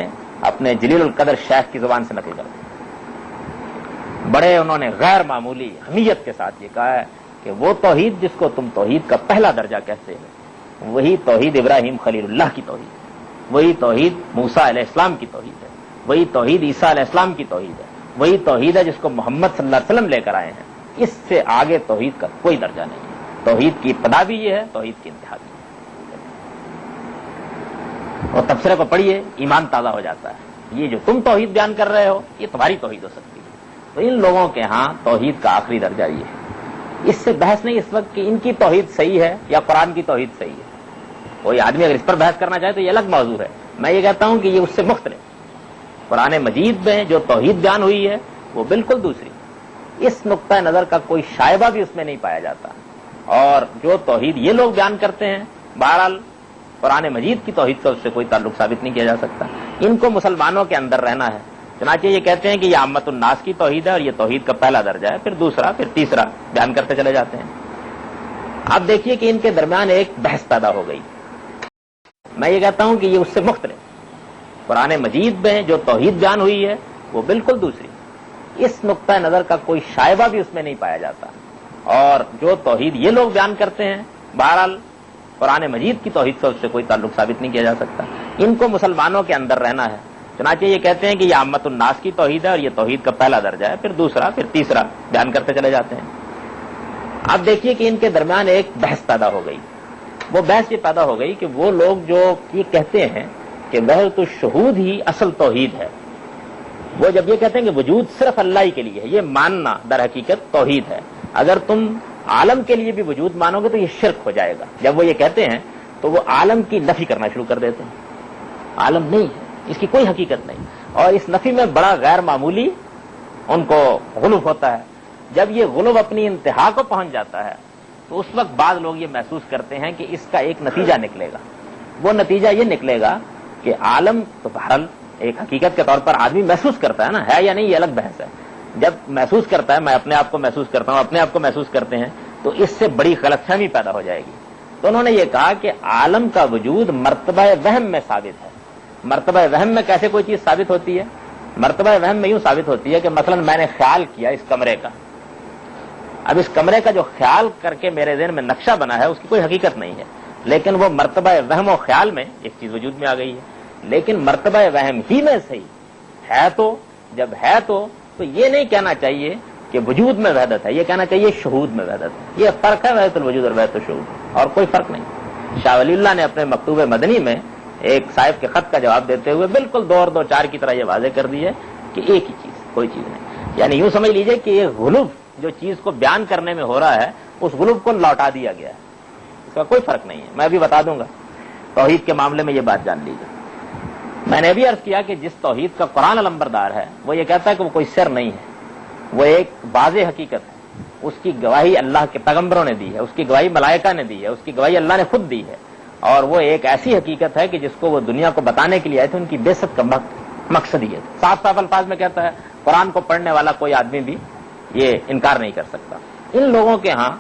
اپنے جلیل القدر شیخ کی زبان سے نقل کر دیا۔ بڑے انہوں نے غیر معمولی اہمیت کے ساتھ یہ کہا ہے کہ وہ توحید جس کو تم توحید کا پہلا درجہ کہتے ہو، وہی توحید ابراہیم خلیل اللہ کی توحید ہے، وہی توحید موسیٰ علیہ السلام کی توحید ہے، وہی توحید عیسیٰ علیہ السلام کی توحید ہے، وہی توحید ہے جس کو محمد صلی اللہ علیہ وسلم لے کر آئے ہیں۔ اس سے آگے توحید کا کوئی درجہ نہیں ہے۔ توحید کی ابتدا بھی یہ ہے، توحید کی انتہا بھی۔ اور تبصرے کو پڑھیے، ایمان تازہ ہو جاتا ہے۔ یہ جو تم توحید بیان کر رہے ہو، یہ تمہاری توحید ہو سکتی ہے۔ تو ان لوگوں کے ہاں توحید کا آخری درجہ یہ ہے۔ اس سے بحث نہیں اس وقت کہ ان کی توحید صحیح ہے یا قرآن کی توحید صحیح ہے۔ کوئی آدمی اگر اس پر بحث کرنا چاہے تو یہ الگ موضوع ہے۔ میں یہ کہتا ہوں کہ یہ اس سے مختلف۔ قرآن مجید میں جو توحید بیان ہوئی ہے وہ بالکل دوسری، اس نقطۂ نظر کا کوئی شائبہ بھی اس میں نہیں پایا جاتا۔ اور جو توحید یہ لوگ بیان کرتے ہیں، بہرحال قرآن مجید کی توحید کا اس سے کوئی تعلق ثابت نہیں کیا جا سکتا۔ ان کو مسلمانوں کے اندر رہنا ہے، چنانچہ یہ کہتے ہیں کہ یہ عامت الناس کی توحید ہے اور یہ توحید کا پہلا درجہ ہے، پھر دوسرا، پھر تیسرا بیان کرتے چلے جاتے ہیں۔ اب دیکھیے کہ ان کے درمیان ایک بحث پیدا ہو گئی۔ میں یہ کہتا ہوں کہ یہ اس سے مختلف، قرآن مجید میں جو توحید بیان ہوئی ہے وہ بالکل دوسری، اس نقطہ نظر کا کوئی شائبہ بھی اس میں نہیں پایا جاتا، اور جو توحید یہ لوگ بیان کرتے ہیں بہرحال قرآن مجید کی توحید سے اس سے کوئی تعلق ثابت نہیں کیا جا سکتا۔ ان کو مسلمانوں کے اندر رہنا ہے، چنانچہ یہ کہتے ہیں کہ یہ عامت الناس کی توحید ہے اور یہ توحید کا پہلا درجہ ہے، پھر دوسرا، پھر تیسرا بیان کرتے چلے جاتے ہیں۔ اب دیکھیے کہ ان کے درمیان ایک بحث پیدا ہو گئی۔ وہ بحث یہ پیدا ہو گئی کہ وہ لوگ جو یہ کہتے ہیں کہ وحدت الشہود ہی اصل توحید ہے، وہ جب یہ کہتے ہیں کہ وجود صرف اللہ ہی کے لیے ہے، یہ ماننا در حقیقت توحید ہے۔ اگر تم عالم کے لیے بھی وجود مانو گے تو یہ شرک ہو جائے گا۔ جب وہ یہ کہتے ہیں تو وہ عالم کی نفی کرنا شروع کر دیتے ہیں، عالم نہیں ہے، اس کی کوئی حقیقت نہیں، اور اس نفی میں بڑا غیر معمولی ان کو غلو ہوتا ہے۔ جب یہ غلو اپنی انتہا کو پہنچ جاتا ہے تو اس وقت بعض لوگ یہ محسوس کرتے ہیں کہ اس کا ایک نتیجہ نکلے گا۔ وہ نتیجہ یہ نکلے گا کہ عالم تو بہرحال ایک حقیقت کے طور پر آدمی محسوس کرتا ہے نا، ہے یا نہیں یہ الگ بحث ہے۔ جب محسوس کرتا ہے، میں اپنے آپ کو محسوس کرتا ہوں، اپنے آپ کو محسوس کرتے ہیں، تو اس سے بڑی غلط فہمی پیدا ہو جائے گی۔ تو انہوں نے یہ کہا کہ عالم کا وجود مرتبہ وہم میں ثابت ہے۔ مرتبہ وہم میں کیسے کوئی چیز ثابت ہوتی ہے؟ مرتبہ وہم میں یوں ثابت ہوتی ہے کہ مثلا میں نے خیال کیا اس کمرے کا، اب اس کمرے کا جو خیال کر کے میرے ذہن میں نقشہ بنا ہے اس کی کوئی حقیقت نہیں ہے، لیکن وہ مرتبہ وہم و خیال میں ایک چیز وجود میں آ گئی ہے۔ لیکن مرتبہ وہم ہی میں صحیح ہے، تو جب ہے تو یہ نہیں کہنا چاہیے کہ وجود میں وحدت ہے، یہ کہنا چاہیے شہود میں وحدت ہے۔ یہ فرق ہے وحدت الوجود اور وحدت الشہود، اور کوئی فرق نہیں۔ شاہ ولی اللہ نے اپنے مکتوب مدنی میں ایک صاحب کے خط کا جواب دیتے ہوئے بالکل 2 اور 2 4 کی طرح یہ واضح کر دی ہے کہ ایک ہی چیز، کوئی چیز نہیں۔ یعنی یوں سمجھ لیجئے کہ یہ غلو جو چیز کو بیان کرنے میں ہو رہا ہے اس غلو کو لوٹا دیا گیا ہے، اس کا کوئی فرق نہیں ہے۔ میں بھی بتا دوں گا، توحید کے معاملے میں یہ بات جان لیجیے۔ میں نے بھی عرض کیا کہ جس توحید کا قرآن علمبردار ہے وہ یہ کہتا ہے کہ وہ کوئی سر نہیں ہے، وہ ایک واضح حقیقت ہے، اس کی گواہی اللہ کے پیغمبروں نے دی ہے، اس کی گواہی ملائکہ نے دی ہے، اس کی گواہی اللہ نے خود دی ہے، اور وہ ایک ایسی حقیقت ہے کہ جس کو وہ دنیا کو بتانے کے لیے آئے تھے۔ ان کی بعثت کا مقصد یہ ہے، صاف صاف الفاظ میں کہتا ہے۔ قرآن کو پڑھنے والا کوئی آدمی بھی یہ انکار نہیں کر سکتا۔ ان لوگوں کے ہاں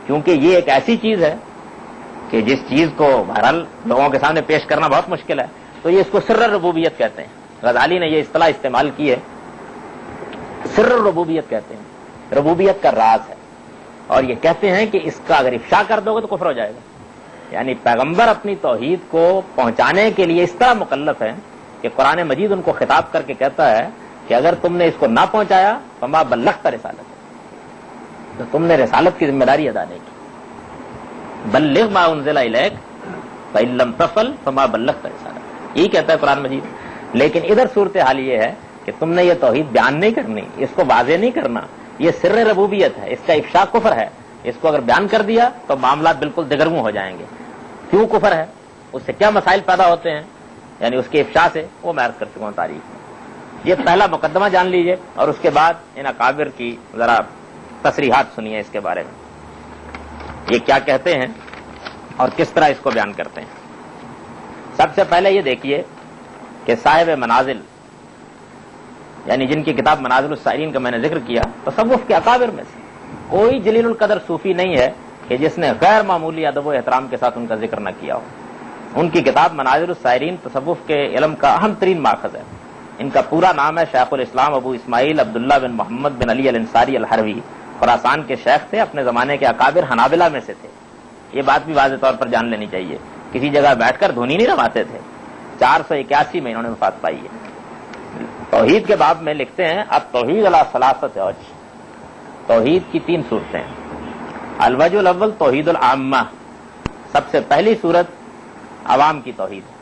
کیونکہ یہ ایک ایسی چیز ہے کہ جس چیز کو بہرحال لوگوں کے سامنے پیش کرنا بہت مشکل ہے، تو یہ اس کو سر ربوبیت کہتے ہیں۔ غزالی نے یہ اصطلاح استعمال کی ہے، سر ربوبیت کہتے ہیں، ربوبیت کا راز ہے، اور یہ کہتے ہیں کہ اس کا اگر افشا کر دو گے تو کفر ہو جائے گا۔ یعنی پیغمبر اپنی توحید کو پہنچانے کے لیے اس طرح مکلف ہے کہ قرآن مجید ان کو خطاب کر کے کہتا ہے کہ اگر تم نے اس کو نہ پہنچایا فما بلغت رسالت، تو تم نے رسالت کی ذمہ داری ادا نہیں کی۔ بلغ ما انزل الیک فإن لم تفعل فما بلغت رسالت، یہی کہتا ہے قرآن مجید۔ لیکن ادھر صورتحال یہ ہے کہ تم نے یہ توحید بیان نہیں کرنی، اس کو واضح نہیں کرنا، یہ سر ربوبیت ہے، اس کا افشا کفر ہے۔ اس کو اگر بیان کر دیا تو معاملات بالکل دگرگوں ہو جائیں گے۔ کیوں کفر ہے، اس سے کیا مسائل پیدا ہوتے ہیں، یعنی اس کے افشا سے، وہ میں عرض کر چکا ہوں تاریخ میں۔ یہ پہلا مقدمہ جان لیجئے، اور اس کے بعد ان اکابر کی ذرا تصریحات سنیے اس کے بارے میں، یہ کیا کہتے ہیں اور کس طرح اس کو بیان کرتے ہیں۔ سب سے پہلے یہ دیکھیے کہ صاحب منازل، یعنی جن کی کتاب منازل السائرین کا میں نے ذکر کیا، تصوف کے اکابر میں سے کوئی جلیل القدر صوفی نہیں ہے کہ جس نے غیر معمولی ادب و احترام کے ساتھ ان کا ذکر نہ کیا ہو۔ ان کی کتاب منازل السائرین تصوف کے علم کا اہم ترین ماخذ ہے۔ ان کا پورا نام ہے شیخ الاسلام ابو اسماعیل عبداللہ بن محمد بن علی الانصاری الحروی، خراسان کے شیخ تھے، اپنے زمانے کے اکابر حنابلہ میں سے تھے۔ یہ بات بھی واضح طور پر جان لینی چاہیے، کسی جگہ بیٹھ کر دھونی نہیں رواتے تھے۔ 481 میں انہوں نے وفات پائی ہے۔ توحید کے باب میں لکھتے ہیں اب توحید علی ثلاثت اوجہ، توحید کی 3 صورتیں۔ الوجہ الاول توحید العامہ، سب سے پہلی صورت عوام کی توحید ہے،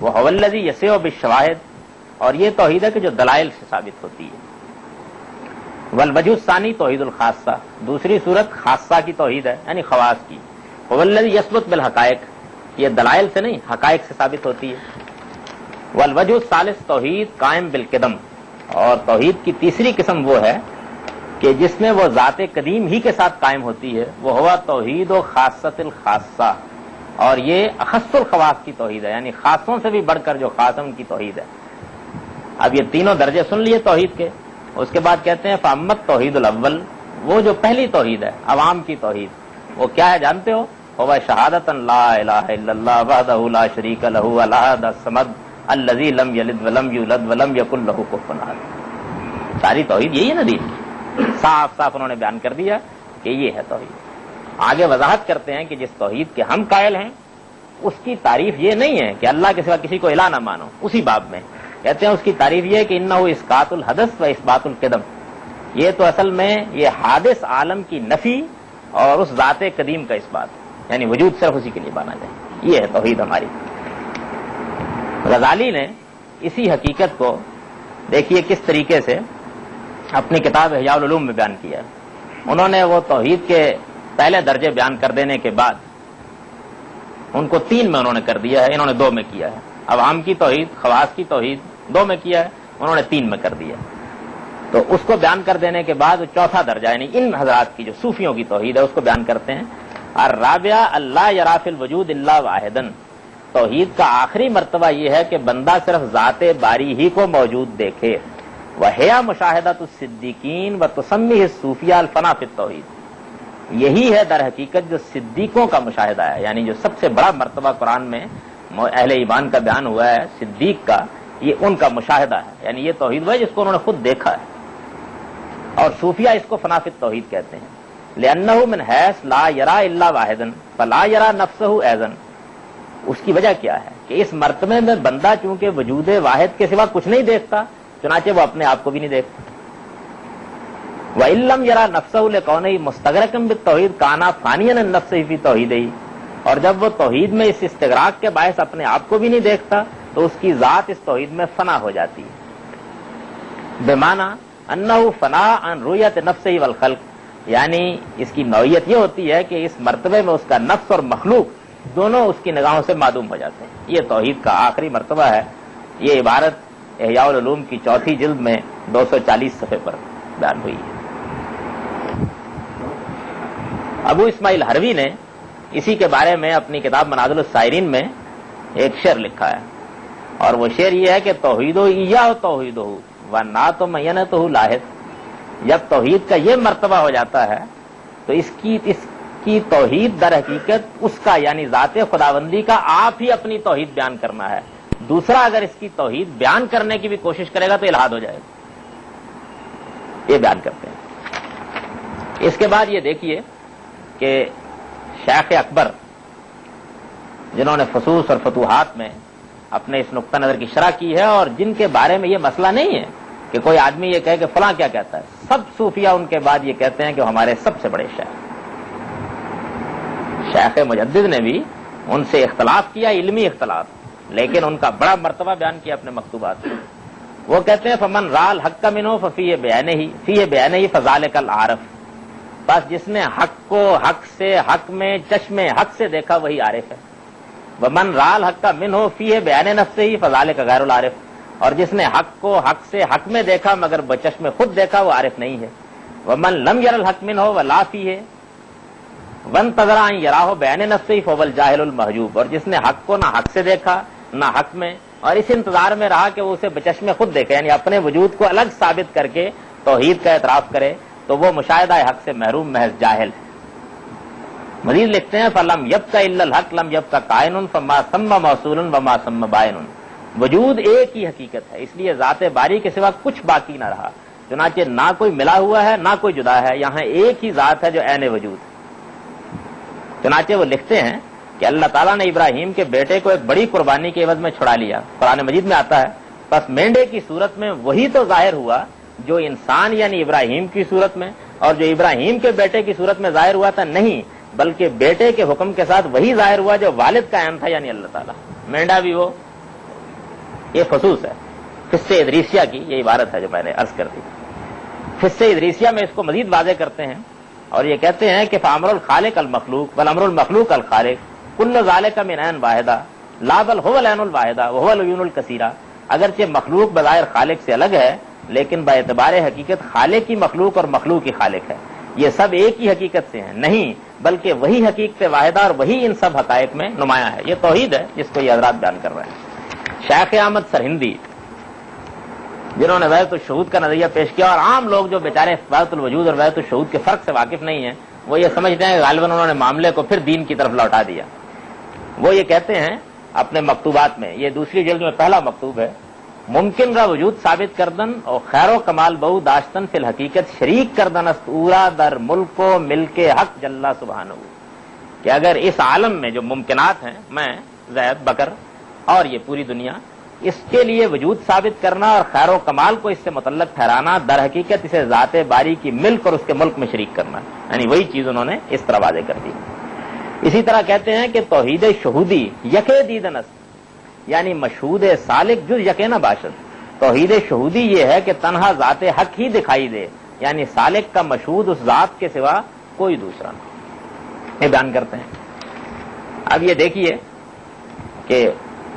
وہ هو الذی یسع بالشواہد، اور یہ توحید ہے کہ جو دلائل سے ثابت ہوتی ہے۔ والوجہ الثانی توحید الخاصہ، دوسری صورت خاصہ کی توحید ہے، یعنی خواص کی۔ هو الذی یثبت بالحقائق، یہ دلائل سے نہیں حقائق سے ثابت ہوتی ہے۔ والوجہ الثالث توحید قائم بالقدم، اور توحید کی تیسری قسم وہ ہے کہ جس میں وہ ذات قدیم ہی کے ساتھ قائم ہوتی ہے، وہ ہوا توحید و خاصۃ الخاصہ، اور یہ اخص الخواص کی توحید ہے، یعنی خاصوں سے بھی بڑھ کر جو خاص ان کی توحید ہے۔ اب یہ تینوں درجے سن لیے توحید کے، اس کے بعد کہتے ہیں فامت توحید الاول، وہ جو پہلی توحید ہے عوام کی توحید، وہ کیا ہے جانتے ہو؟ هو شہادت لا الہ الا اللہ وحدہ لا شریک لہ الاحد الصمد الذی لم یلد ولم یولد ولم یکن لہ کفوا احد۔ ساری توحید یہی ہے نا دین کی، صاف صاف انہوں نے بیان کر دیا کہ یہ ہے توحید۔ آگے وضاحت کرتے ہیں کہ جس توحید کے ہم قائل ہیں اس کی تعریف یہ نہیں ہے کہ اللہ کے سوا کسی کو الہ نہ مانو، اسی باب میں کہتے ہیں اس کی تعریف یہ ہے کہ انہ اسقاط الحدث و اثبات القدم، یہ تو اصل میں یہ حادث عالم کی نفی اور اس ذات قدیم کا اس بات، یعنی وجود صرف اسی کے لیے مانا جائے، یہ ہے توحید ہماری۔ غزالی نے اسی حقیقت کو دیکھیے کس طریقے سے اپنی کتاب احیاء العلوم میں بیان کیا ہے۔ انہوں نے وہ توحید کے پہلے درجے بیان کر دینے کے بعد ان کو 3 میں انہوں نے کر دیا ہے، انہوں نے 2 میں کیا ہے۔ عوام کی توحید، خواص کی توحید 2 میں کیا ہے، انہوں نے 3 میں کر دیا۔ تو اس کو بیان کر دینے کے بعد چوتھا درجہ یعنی ان حضرات کی جو صوفیوں کی توحید ہے اس کو بیان کرتے ہیں۔ الرابعہ اللہ یرا فی الوجود الا واحدا، توحید کا آخری مرتبہ یہ ہے کہ بندہ صرف ذات باری ہی کو موجود دیکھے۔ وہی مشاہدۃ الصدیقین وتسمیہ الصوفیہ الفنا فی التوحید، یہی ہے در حقیقت جو صدیقوں کا مشاہدہ ہے، یعنی جو سب سے بڑا مرتبہ قرآن میں اہل ایمان کا بیان ہوا ہے صدیق کا، یہ ان کا مشاہدہ ہے، یعنی یہ توحید ہے جس کو انہوں نے خود دیکھا ہے۔ اور صوفیہ اس کو فنا فی التوحید کہتے ہیں، لأنہ من حیث لا یرا الا واحدا فلا یرا نفسہ ایضا، اس کی وجہ کیا ہے کہ اس مرتبے میں بندہ چونکہ وجود واحد کے سوا کچھ نہیں دیکھتا، چنانچہ وہ اپنے آپ کو بھی نہیں دیکھتا۔ وَإِن لَّمْ يَرَ نَفْسَهُ لِكَوْنِهِ مُسْتَغْرَقًا بِالتَّوْحِيدِ كَانَ فَانِيًا عَن نَفْسِهِ فِي تَوْحِيدِهِ، اور جب وہ توحید میں اس استغراق کے باعث اپنے آپ کو بھی نہیں دیکھتا تو اس کی ذات اس توحید میں فنا ہو جاتی ہے۔ بمعنی انه فنا عن رؤیت نفسه والخلق، یعنی اس کی نوعیت یہ ہوتی ہے کہ اس مرتبے میں اس کا نفس اور مخلوق دونوں اس کی نگاہوں سے معدوم ہو جاتے ہیں۔ یہ توحید کا آخری مرتبہ ہے۔ یہ عبارت احیاء العلوم کی 4تھی جلد میں 240 صفحے پر بیان ہوئی ہے۔ ابو اسماعیل حروی نے اسی کے بارے میں اپنی کتاب منازل السائرین میں ایک شعر لکھا ہے، اور وہ شعر یہ ہے کہ توحید ایاہ توحید ورنہ تو مینتہ لاحق، جب توحید کا یہ مرتبہ ہو جاتا ہے تو اس کی توحید در حقیقت اس کا یعنی ذات خداوندی کا آپ ہی اپنی توحید بیان کرنا ہے، دوسرا اگر اس کی توحید بیان کرنے کی بھی کوشش کرے گا تو الحاد ہو جائے گا، یہ بیان کرتے ہیں۔ اس کے بعد یہ دیکھیے کہ شیخ اکبر جنہوں نے فصوص اور فتوحات میں اپنے اس نقطہ نظر کی شرح کی ہے، اور جن کے بارے میں یہ مسئلہ نہیں ہے کہ کوئی آدمی یہ کہے کہ فلاں کیا کہتا ہے، سب صوفیہ ان کے بعد یہ کہتے ہیں کہ وہ ہمارے سب سے بڑے شیخ مجدد نے بھی ان سے اختلاف کیا، علمی اختلاف، لیکن ان کا بڑا مرتبہ بیان کیا اپنے مکتوبات میں۔ وہ کہتے ہیں فمن رال حق منہ ففیہ بیانہ فذالک العارف، بس جس نے حق کو حق سے حق میں چشم حق سے دیکھا وہی عارف ہے۔ ومن رال حق منہ فیہ بیان نفسہ فذالک غیر العارف، اور جس نے حق کو حق سے حق میں دیکھا مگر بچشم خود دیکھا وہ عارف نہیں ہے۔ ومن لم یر الحق منہ ولا فیہ وانتظر ان یراہ بیان نفسہ فهو الجاہل المحجوب، اور جس نے حق کو نہ حق سے دیکھا نہ حق میں، اور اس انتظار میں رہا کہ وہ اسے بچشم خود دیکھے، یعنی اپنے وجود کو الگ ثابت کر کے توحید کا اعتراف کرے، تو وہ مشاہدہ حق سے محروم محض جاہل ہے۔ مزید لکھتے ہیں فلم یبق الا الحق لم یبق کائن فما ثم موصول وما ثم بائن، وجود ایک ہی حقیقت ہے، اس لیے ذات باری کے سوا کچھ باقی نہ رہا، چنانچہ نہ کوئی ملا ہوا ہے نہ کوئی جدا ہے، یہاں ایک ہی ذات ہے جو عین وجود ہے۔ چنانچہ وہ لکھتے ہیں کہ اللہ تعالیٰ نے ابراہیم کے بیٹے کو ایک بڑی قربانی کے عوض میں چھڑا لیا، قرآن مجید میں آتا ہے، بس مینڈے کی صورت میں وہی تو ظاہر ہوا جو انسان یعنی ابراہیم کی صورت میں، اور جو ابراہیم کے بیٹے کی صورت میں ظاہر ہوا تھا نہیں، بلکہ بیٹے کے حکم کے ساتھ وہی ظاہر ہوا جو والد کا عین تھا یعنی اللہ تعالیٰ، مینڈا بھی وہ۔ یہ خصوص ہے فص ادریسیہ کی، یہ عبارت ہے جو میں نے عرض کر دی۔ فص ادریسیہ میں اس کو مزید واضح کرتے ہیں اور یہ کہتے ہیں کہ فامر الخالق المخلوق والامر المخلوق الخالق کل ذالک من عین واحدہ لا بل هو العین الواحدہ وهو العیون الکثیرہ، اگرچہ مخلوق بظاہر خالق سے الگ ہے لیکن باعتبار حقیقت خالق کی مخلوق اور مخلوق کی خالق ہے، یہ سب ایک ہی حقیقت سے ہیں، نہیں بلکہ وہی حقیقت واحدہ اور وہی ان سب حقائق میں نمایاں ہے۔ یہ توحید ہے جس کو یہ حضرات بیان کر رہے ہیں۔ شیخ احمد سرہندی جنہوں نے وحدت الشہود کا نظریہ پیش کیا، اور عام لوگ جو بیچارے وحدت الوجود اور وحدت الشہود کے فرق سے واقف نہیں ہیں، وہ یہ سمجھتے ہیں کہ غالباً انہوں نے معاملے کو پھر دین کی طرف لوٹا دیا۔ وہ یہ کہتے ہیں اپنے مکتوبات میں، یہ دوسری جلد میں پہلا مکتوب ہے، ممکن را وجود ثابت کردن اور خیر و کمال بہو داشتن فی الحقیقت شریک کردن است اورا در ملک و ملک حق جل سبحانہ، کہ اگر اس عالم میں جو ممکنات ہیں، میں، زید، بکر اور یہ پوری دنیا، اس کے لیے وجود ثابت کرنا اور خیر و کمال کو اس سے متعلق ٹھہرانا، در حقیقت اسے ذات باری کی ملک اور اس کے ملک میں شریک کرنا، یعنی وہی چیز انہوں نے اس طرح واضح کر دی۔ اسی طرح کہتے ہیں کہ توحید شہودی یکے دیدن است، یعنی مشہود سالک جز یقین باشد۔ توحید شہودی یہ ہے کہ تنہا ذات حق ہی دکھائی دے، یعنی سالک کا مشہود اس ذات کے سوا کوئی دوسرا نہیں، یہ بیان کرتے ہیں۔ اب یہ دیکھیے کہ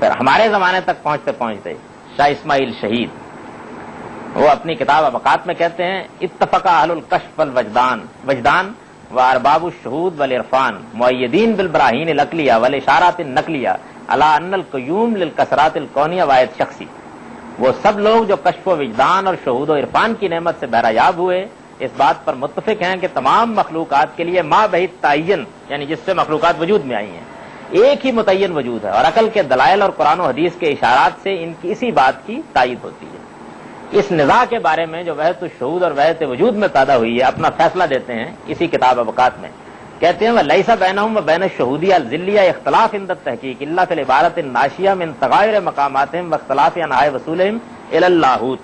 پھر ہمارے زمانے تک پہنچتے پہنچتے شاہ اسماعیل شہید وہ اپنی کتاب ابقات میں کہتے ہیں، اتفق اہل الکشف والوجدان وجدان و ارباب الشہود والعرفان مؤیدین بالبراہین العقلیہ والاشارات النقلیہ علی ان القیوم للکسرات الکونیہ واحد شخصی۔ وہ سب لوگ جو کشف و وجدان اور شہود و عرفان کی نعمت سے بہرایاب ہوئے، اس بات پر متفق ہیں کہ تمام مخلوقات کے لیے ما بہت تعین، یعنی جس سے مخلوقات وجود میں آئی ہیں، ایک ہی متعین وجود ہے، اور عقل کے دلائل اور قرآن و حدیث کے اشارات سے ان کی اسی بات کی تائید ہوتی ہے۔ اس نزاع کے بارے میں جو وحدت الشہود اور وحدت وجود میں پیدا ہوئی ہے، اپنا فیصلہ دیتے ہیں اسی کتاب ابقات میں، کہتے ہیں وَلَيْسَ بَيْنَهُمْ وَبَيْنَ الشُّهُودِيَّةِ الذِّلِّيَّةِ اخْتِلَافٌ عِندَ التَّحْقِيقِ إِلَّا فِي الْعِبَارَةِ النَّاشِئَةِ مِنْ تَغَايُرِ مَقَامَاتِهِمْ وَاخْتِلَافِ أَنْحَاءِ وُصُولِهِمْ إِلَى اللاہوت۔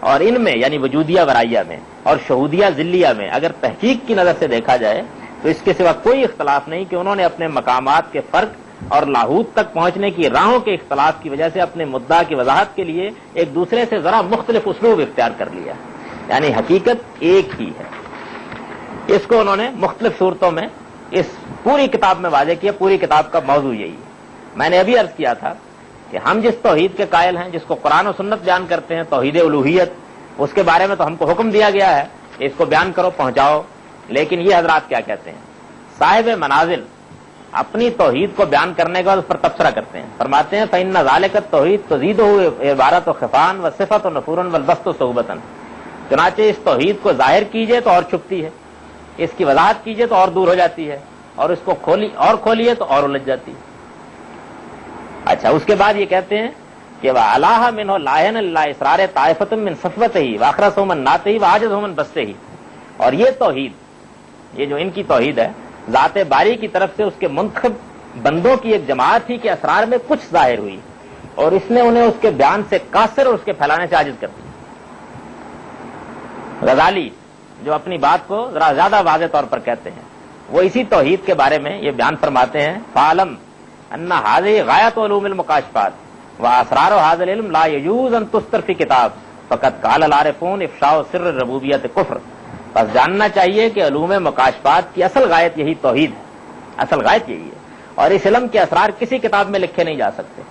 اور ان میں یعنی وجودیہ ورائیہ میں اور شہودیہ ذلیہ میں اگر تحقیق کی نظر سے دیکھا جائے تو اس کے سوا کوئی اختلاف نہیں کہ انہوں نے اپنے مقامات کے فرق اور لاہوت تک پہنچنے کی راہوں کے اختلاف کی وجہ سے اپنے مدعا کی وضاحت کے لیے ایک دوسرے سے ذرا مختلف اسلوب اختیار کر لیا، یعنی حقیقت ایک ہی ہے۔ اس کو انہوں نے مختلف صورتوں میں اس پوری کتاب میں واضح کیا۔ پوری کتاب کا موضوع یہی ہے۔ میں نے ابھی عرض کیا تھا کہ ہم جس توحید کے قائل ہیں، جس کو قرآن و سنت بیان کرتے ہیں، توحید الوہیت، اس کے بارے میں تو ہم کو حکم دیا گیا ہے کہ اس کو بیان کرو، پہنچاؤ، لیکن یہ حضرات کیا کہتے ہیں؟ صاحب منازل اپنی توحید کو بیان کرنے کے بعد اس پر تبصرہ کرتے ہیں، فرماتے ہیں فَإِنَّ ذَلِكَ التَّوْحِيدُ تُزِيدُهُ عِبَارَةُ خِفَانٍ وَصِفَةٌ نُفُورٌ وَالْبَسْطُ صُحْبَةً۔ چنانچہ اس توحید کو ظاہر کیجئے تو اور چھپتی ہے، اس کی وضاحت کیجئے تو اور دور ہو جاتی ہے، اور اس کو کھولیے تو اور الجھ جاتی ہے۔ اچھا، اس کے بعد یہ کہتے ہیں کہ وَعَلَاهَ مِنْهُ لَاهِنَ اللَّهِ إِسْرَارِ طَائِفَةٍ مِنْ صَفْوَتِهِ وَأَخْرَسُهُ مِنْ نَاتِهِ وَعَجَزُهُ مِنْ بَسْطِهِ۔ اور یہ توحید، یہ جو ان کی توحید ہے، ذات باری کی طرف سے اس کے منتخب بندوں کی ایک جماعت ہی کے اسرار میں کچھ ظاہر ہوئی، اور اس نے انہیں اس کے بیان سے قاصر اور اس کے پھیلانے سے عاجز کر دیا۔ غزالی جو اپنی بات کو ذرا زیادہ واضح طور پر کہتے ہیں، وہ اسی توحید کے بارے میں یہ بیان فرماتے ہیں فَعَلَمْ أَنَّ هَذِهِ غَايَةُ عُلُومِ الْمُكَاشِفَاتِ وَأَسْرَارُ هَذَا الْعِلْمِ لَا يَجُوزُ أَن تُسْتَرَ فِي كِتَابٍ فَقَدْ قَالَ الْعَارِفُونَ إِفْشَاءُ سِرِّ الرُّبُوبِيَّةِ كُفْرٌ۔ بس جاننا چاہیے کہ علوم مکاشفات کی اصل غایت یہی توحید ہے، اصل غایت یہی ہے، اور اس علم کے اسرار کسی کتاب میں لکھے نہیں جا سکتے،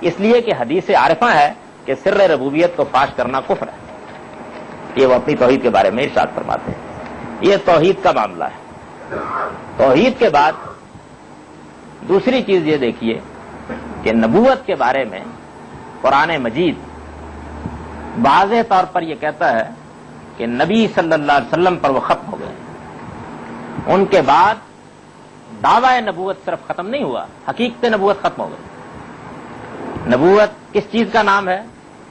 اس لیے کہ حدیث عارفہ ہے کہ سر ربوبیت کو فاش کرنا کفر ہے۔ یہ وہ اپنی توحید کے بارے میں ارشاد فرماتے ہیں۔ یہ توحید کا معاملہ ہے۔ توحید کے بعد دوسری چیز یہ دیکھیے کہ نبوت کے بارے میں قرآن مجید واضح طور پر یہ کہتا ہے کہ نبی صلی اللہ علیہ وسلم پر وہ ختم ہو گئے۔ ان کے بعد دعوی نبوت صرف ختم نہیں ہوا، حقیقت نبوت ختم ہو گئی۔ نبوت کس چیز کا نام ہے؟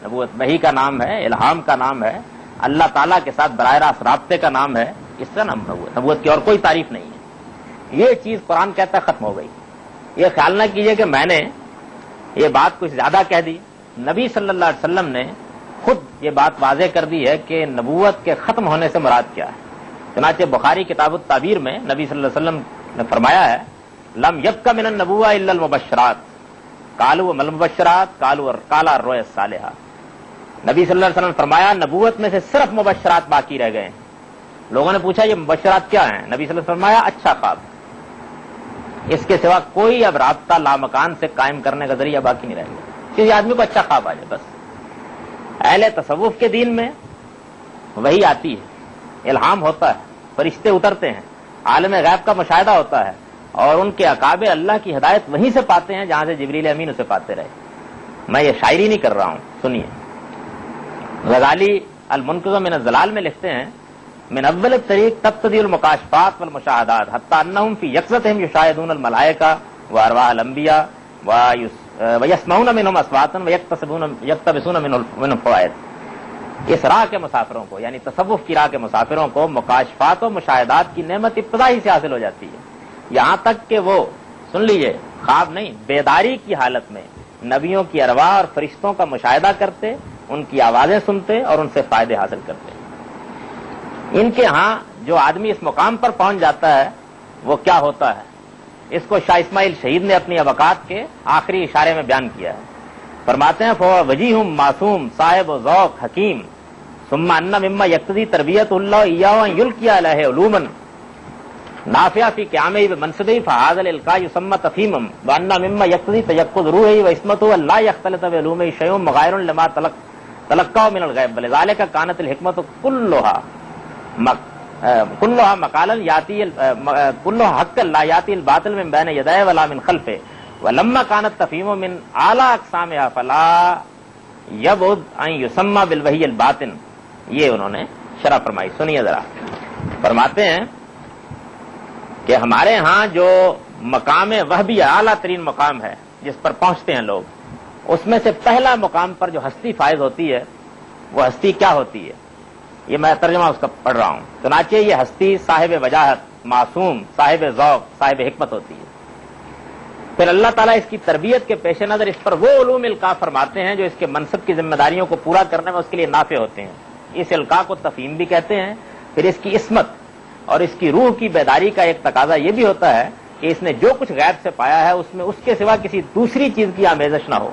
نبوت وحی کا نام ہے، الہام کا نام ہے، اللہ تعالیٰ کے ساتھ براہ راست رابطے کا نام ہے، اس کا نام نبوت۔ نبوت کی اور کوئی تعریف نہیں ہے۔ یہ چیز قرآن کہتا ہے ختم ہو گئی۔ یہ خیال نہ کیجئے کہ میں نے یہ بات کچھ زیادہ کہہ دی، نبی صلی اللہ علیہ وسلم نے خود یہ بات واضح کر دی ہے کہ نبوت کے ختم ہونے سے مراد کیا ہے۔ چنانچہ بخاری کتاب التعبیر میں نبی صلی اللہ علیہ وسلم نے فرمایا ہے لم یبق من النبوہ الا المبشرات قالوا وما المبشرات قالوا قال الرؤیا الصالحہ۔ نبی صلی اللہ علیہ وسلم نے فرمایا نبوت میں سے صرف مبشرات باقی رہ گئے ہیں۔ لوگوں نے پوچھا یہ مبشرات کیا ہیں؟ نبی صلی اللہ علیہ وسلم نے فرمایا اچھا خواب، اس کے سوا کوئی اب رابطہ لامکان سے قائم کرنے کا ذریعہ باقی نہیں رہ گیا۔ کسی آدمی کو اچھا خواب آ جائے بس۔ اہل تصوف کے دین میں وہی آتی ہے، الہام ہوتا ہے، فرشتے اترتے ہیں، عالم غیب کا مشاہدہ ہوتا ہے، اور ان کے اکابر اللہ کی ہدایت وہیں سے پاتے ہیں جہاں سے جبریل امین اسے پاتے رہے۔ میں یہ شاعری نہیں کر رہا ہوں، سنیے۔ غزالی المنقذ من الضلال میں لکھتے ہیں من اول الطریق تقتضی المکاشفات والمشاہدات حتی انہم فی یقظتہم یشاہدون الملائکہ وارواح الانبیاء ویسمعون منہم اصواتا ویقتبسون منہم فوائد. اس راہ کے مسافروں کو یعنی تصوف کی راہ کے مسافروں کو مکاشفات و مشاہدات کی نعمت ابتدا ہی سے حاصل ہو جاتی ہے، یہاں تک کہ وہ سن لیجئے خواب نہیں بیداری کی حالت میں نبیوں کی ارواح اور فرشتوں کا مشاہدہ کرتے، ان کی آوازیں سنتے اور ان سے فائدے حاصل کرتے. ان کے ہاں جو آدمی اس مقام پر پہنچ جاتا ہے وہ کیا ہوتا ہے، اس کو شاہ اسماعیل شہید نے اپنی ابقات کے آخری اشارے میں بیان کیا ہے. فرماتے ہیں فَهُوَ وَجِيهٌ معصوم صاحب و ذوق حکیم ثم ان مما یقتضی تربیت اللہ ایاہ ان یلقی علیہ علوما نافعہ فی قیامہ بمنصبہ فہذا الالقاء یسمى تفہیما وان مما یقتضی تیقظ روحہ وعصمتہ لا یختلط بعلومہ شیء مغایر لما تلقاہ من الغیب ولذلک کانت الحکمۃ كلها مقالا یاتی كلها حقا لا یاتی الباطل من بین یدیہ ولا من خلفہ ولما كانت تفہیم من اعلی اقسامها فلا یبعد ان یسمى بالوحی الباطن. یہ انہوں نے شرح فرمائی. سنیے ذرا. فرماتے ہیں کہ ہمارے ہاں جو مقام وہبی اعلیٰ ترین مقام ہے جس پر پہنچتے ہیں لوگ، اس میں سے پہلا مقام پر جو ہستی فائز ہوتی ہے وہ ہستی کیا ہوتی ہے، یہ میں ترجمہ اس کا پڑھ رہا ہوں. چنانچہ یہ ہستی صاحب وجاہت، معصوم، صاحب ذوق، صاحب حکمت ہوتی ہے. پھر اللہ تعالیٰ اس کی تربیت کے پیش نظر اس پر وہ علوم القاء فرماتے ہیں جو اس کے منصب کی ذمہ داریوں کو پورا کرنے میں اس کے لیے نافع ہوتے ہیں. اس القاء کو تفہیم بھی کہتے ہیں. پھر اس کی عصمت اور اس کی روح کی بیداری کا ایک تقاضا یہ بھی ہوتا ہے کہ اس نے جو کچھ غیب سے پایا ہے اس میں اس کے سوا کسی دوسری چیز کی آمیزش نہ ہو.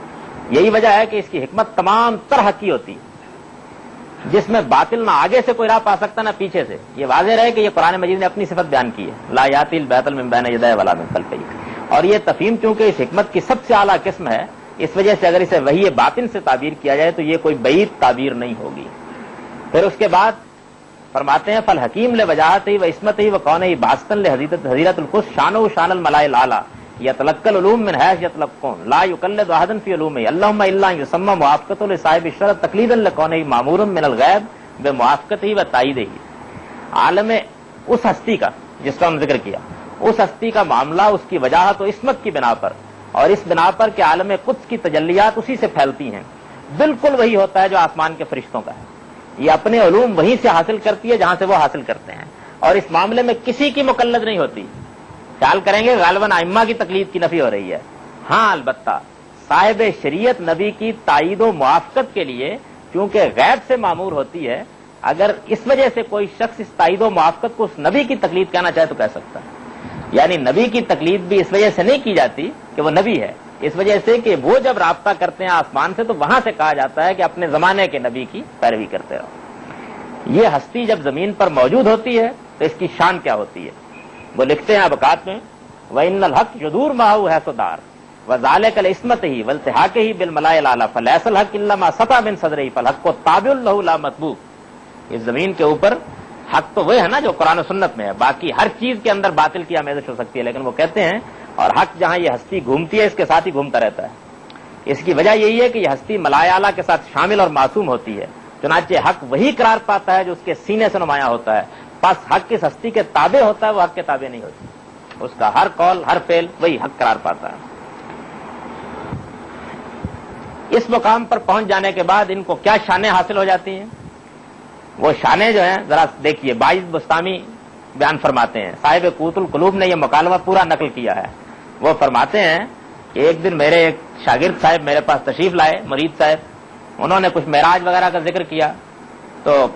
یہی وجہ ہے کہ اس کی حکمت تمام طرح کی ہوتی ہے، جس میں باطل نہ آگے سے کوئی راہ پا سکتا نہ پیچھے سے. یہ واضح رہے کہ یہ قرآن مجید نے اپنی صفت بیان کی ہے، لا یاتی الباطل من بین یدیہ ولا من خلفہ. اور یہ تفہیم چونکہ اس حکمت کی سب سے اعلیٰ قسم ہے، اس وجہ سے اگر اسے وحی باطن سے تعبیر کیا جائے تو یہ کوئی بعید تعبیر نہیں ہوگی. پھر اس کے بعد فرماتے ہیں فالحکیم لوجاہتہ وعصمتہ وکونہ باسطا لحضیرۃ القدس شانہ شان الملائ الاعلیٰ یتلقی العلوم من حیث یتلقون لا یقلد احدا فی علومہ اللہم الا ان یسمى موافقۃ لصاحب الشرع تقلیدا لکونہ مامورا من الغیب بموافقتہ وتائیدہ. عالم اس ہستی کا جس کا ہم ذکر کیا، اس ہستی کا معاملہ اس کی وجاہت و عصمت کی بنا پر اور اس بنا پر کہ عالم قدس کی تجلیات اسی سے پھیلتی ہیں، بالکل وہی ہوتا ہے جو آسمان کے فرشتوں کا ہے. یہ اپنے علوم وہیں سے حاصل کرتی ہے جہاں سے وہ حاصل کرتے ہیں، اور اس معاملے میں کسی کی مقلد نہیں ہوتی. خیال کریں گے غالباً ائمہ کی تقلید کی نفی ہو رہی ہے. ہاں البتہ صاحب شریعت نبی کی تائید و موافقت کے لیے چونکہ غیب سے مامور ہوتی ہے، اگر اس وجہ سے کوئی شخص اس تائید و موافقت کو اس نبی کی تقلید کہنا چاہے تو کہہ سکتا ہے. یعنی نبی کی تقلید بھی اس وجہ سے نہیں کی جاتی کہ وہ نبی ہے، اس وجہ سے کہ وہ جب رابطہ کرتے ہیں آسمان سے تو وہاں سے کہا جاتا ہے کہ اپنے زمانے کے نبی کی پیروی کرتے رہو. یہ ہستی جب زمین پر موجود ہوتی ہے تو اس کی شان کیا ہوتی ہے. وہ لکھتے ہیں ابقات میں وَإِنَّ الْحَقَّ يَدُورُ مَعَهُ حَيْثُ دَارَ وَذَلِكَ لِعِصْمَتِهِ وَالْتِحَاقِهِ بِالْمَلَائِكَةِ الْأَعْلَىٰ فَلَيْسَ الْحَقُّ إِلَّا مَا سَطَعَ مِنْ صَدْرِهِ فَالْحَقُّ تَابِعٌ لَهُ لَا مَطْبُوعٌ. اس زمین کے اوپر حق تو وہ ہے نا جو قرآن و سنت میں ہے، باقی ہر چیز کے اندر باطل کی آمیزش ہو سکتی ہے، لیکن وہ کہتے ہیں اور حق جہاں یہ ہستی گھومتی ہے اس کے ساتھ ہی گھومتا رہتا ہے. اس کی وجہ یہی ہے کہ یہ ہستی ملائے اعلیٰ کے ساتھ شامل اور معصوم ہوتی ہے، چنانچہ حق وہی قرار پاتا ہے جو اس کے سینے سے نمایاں ہوتا ہے. پس حق اس ہستی کے تابع ہوتا ہے، وہ حق کے تابع نہیں ہوتی. اس کا ہر قول ہر فعل وہی حق قرار پاتا ہے. اس مقام پر پہنچ جانے کے بعد ان کو کیا شانیں حاصل ہو جاتی ہیں؟ وہ شانیں جو ہیں ذرا دیکھیے. باعث بستامی بیان فرماتے ہیں، صاحب قوت القلوب نے یہ مکالمہ پورا نقل کیا ہے. وہ فرماتے ہیں کہ ایک دن میرے ایک شاگرد صاحب میرے پاس تشریف لائے، مرید صاحب. انہوں نے کچھ معراج وغیرہ کا ذکر کیا تو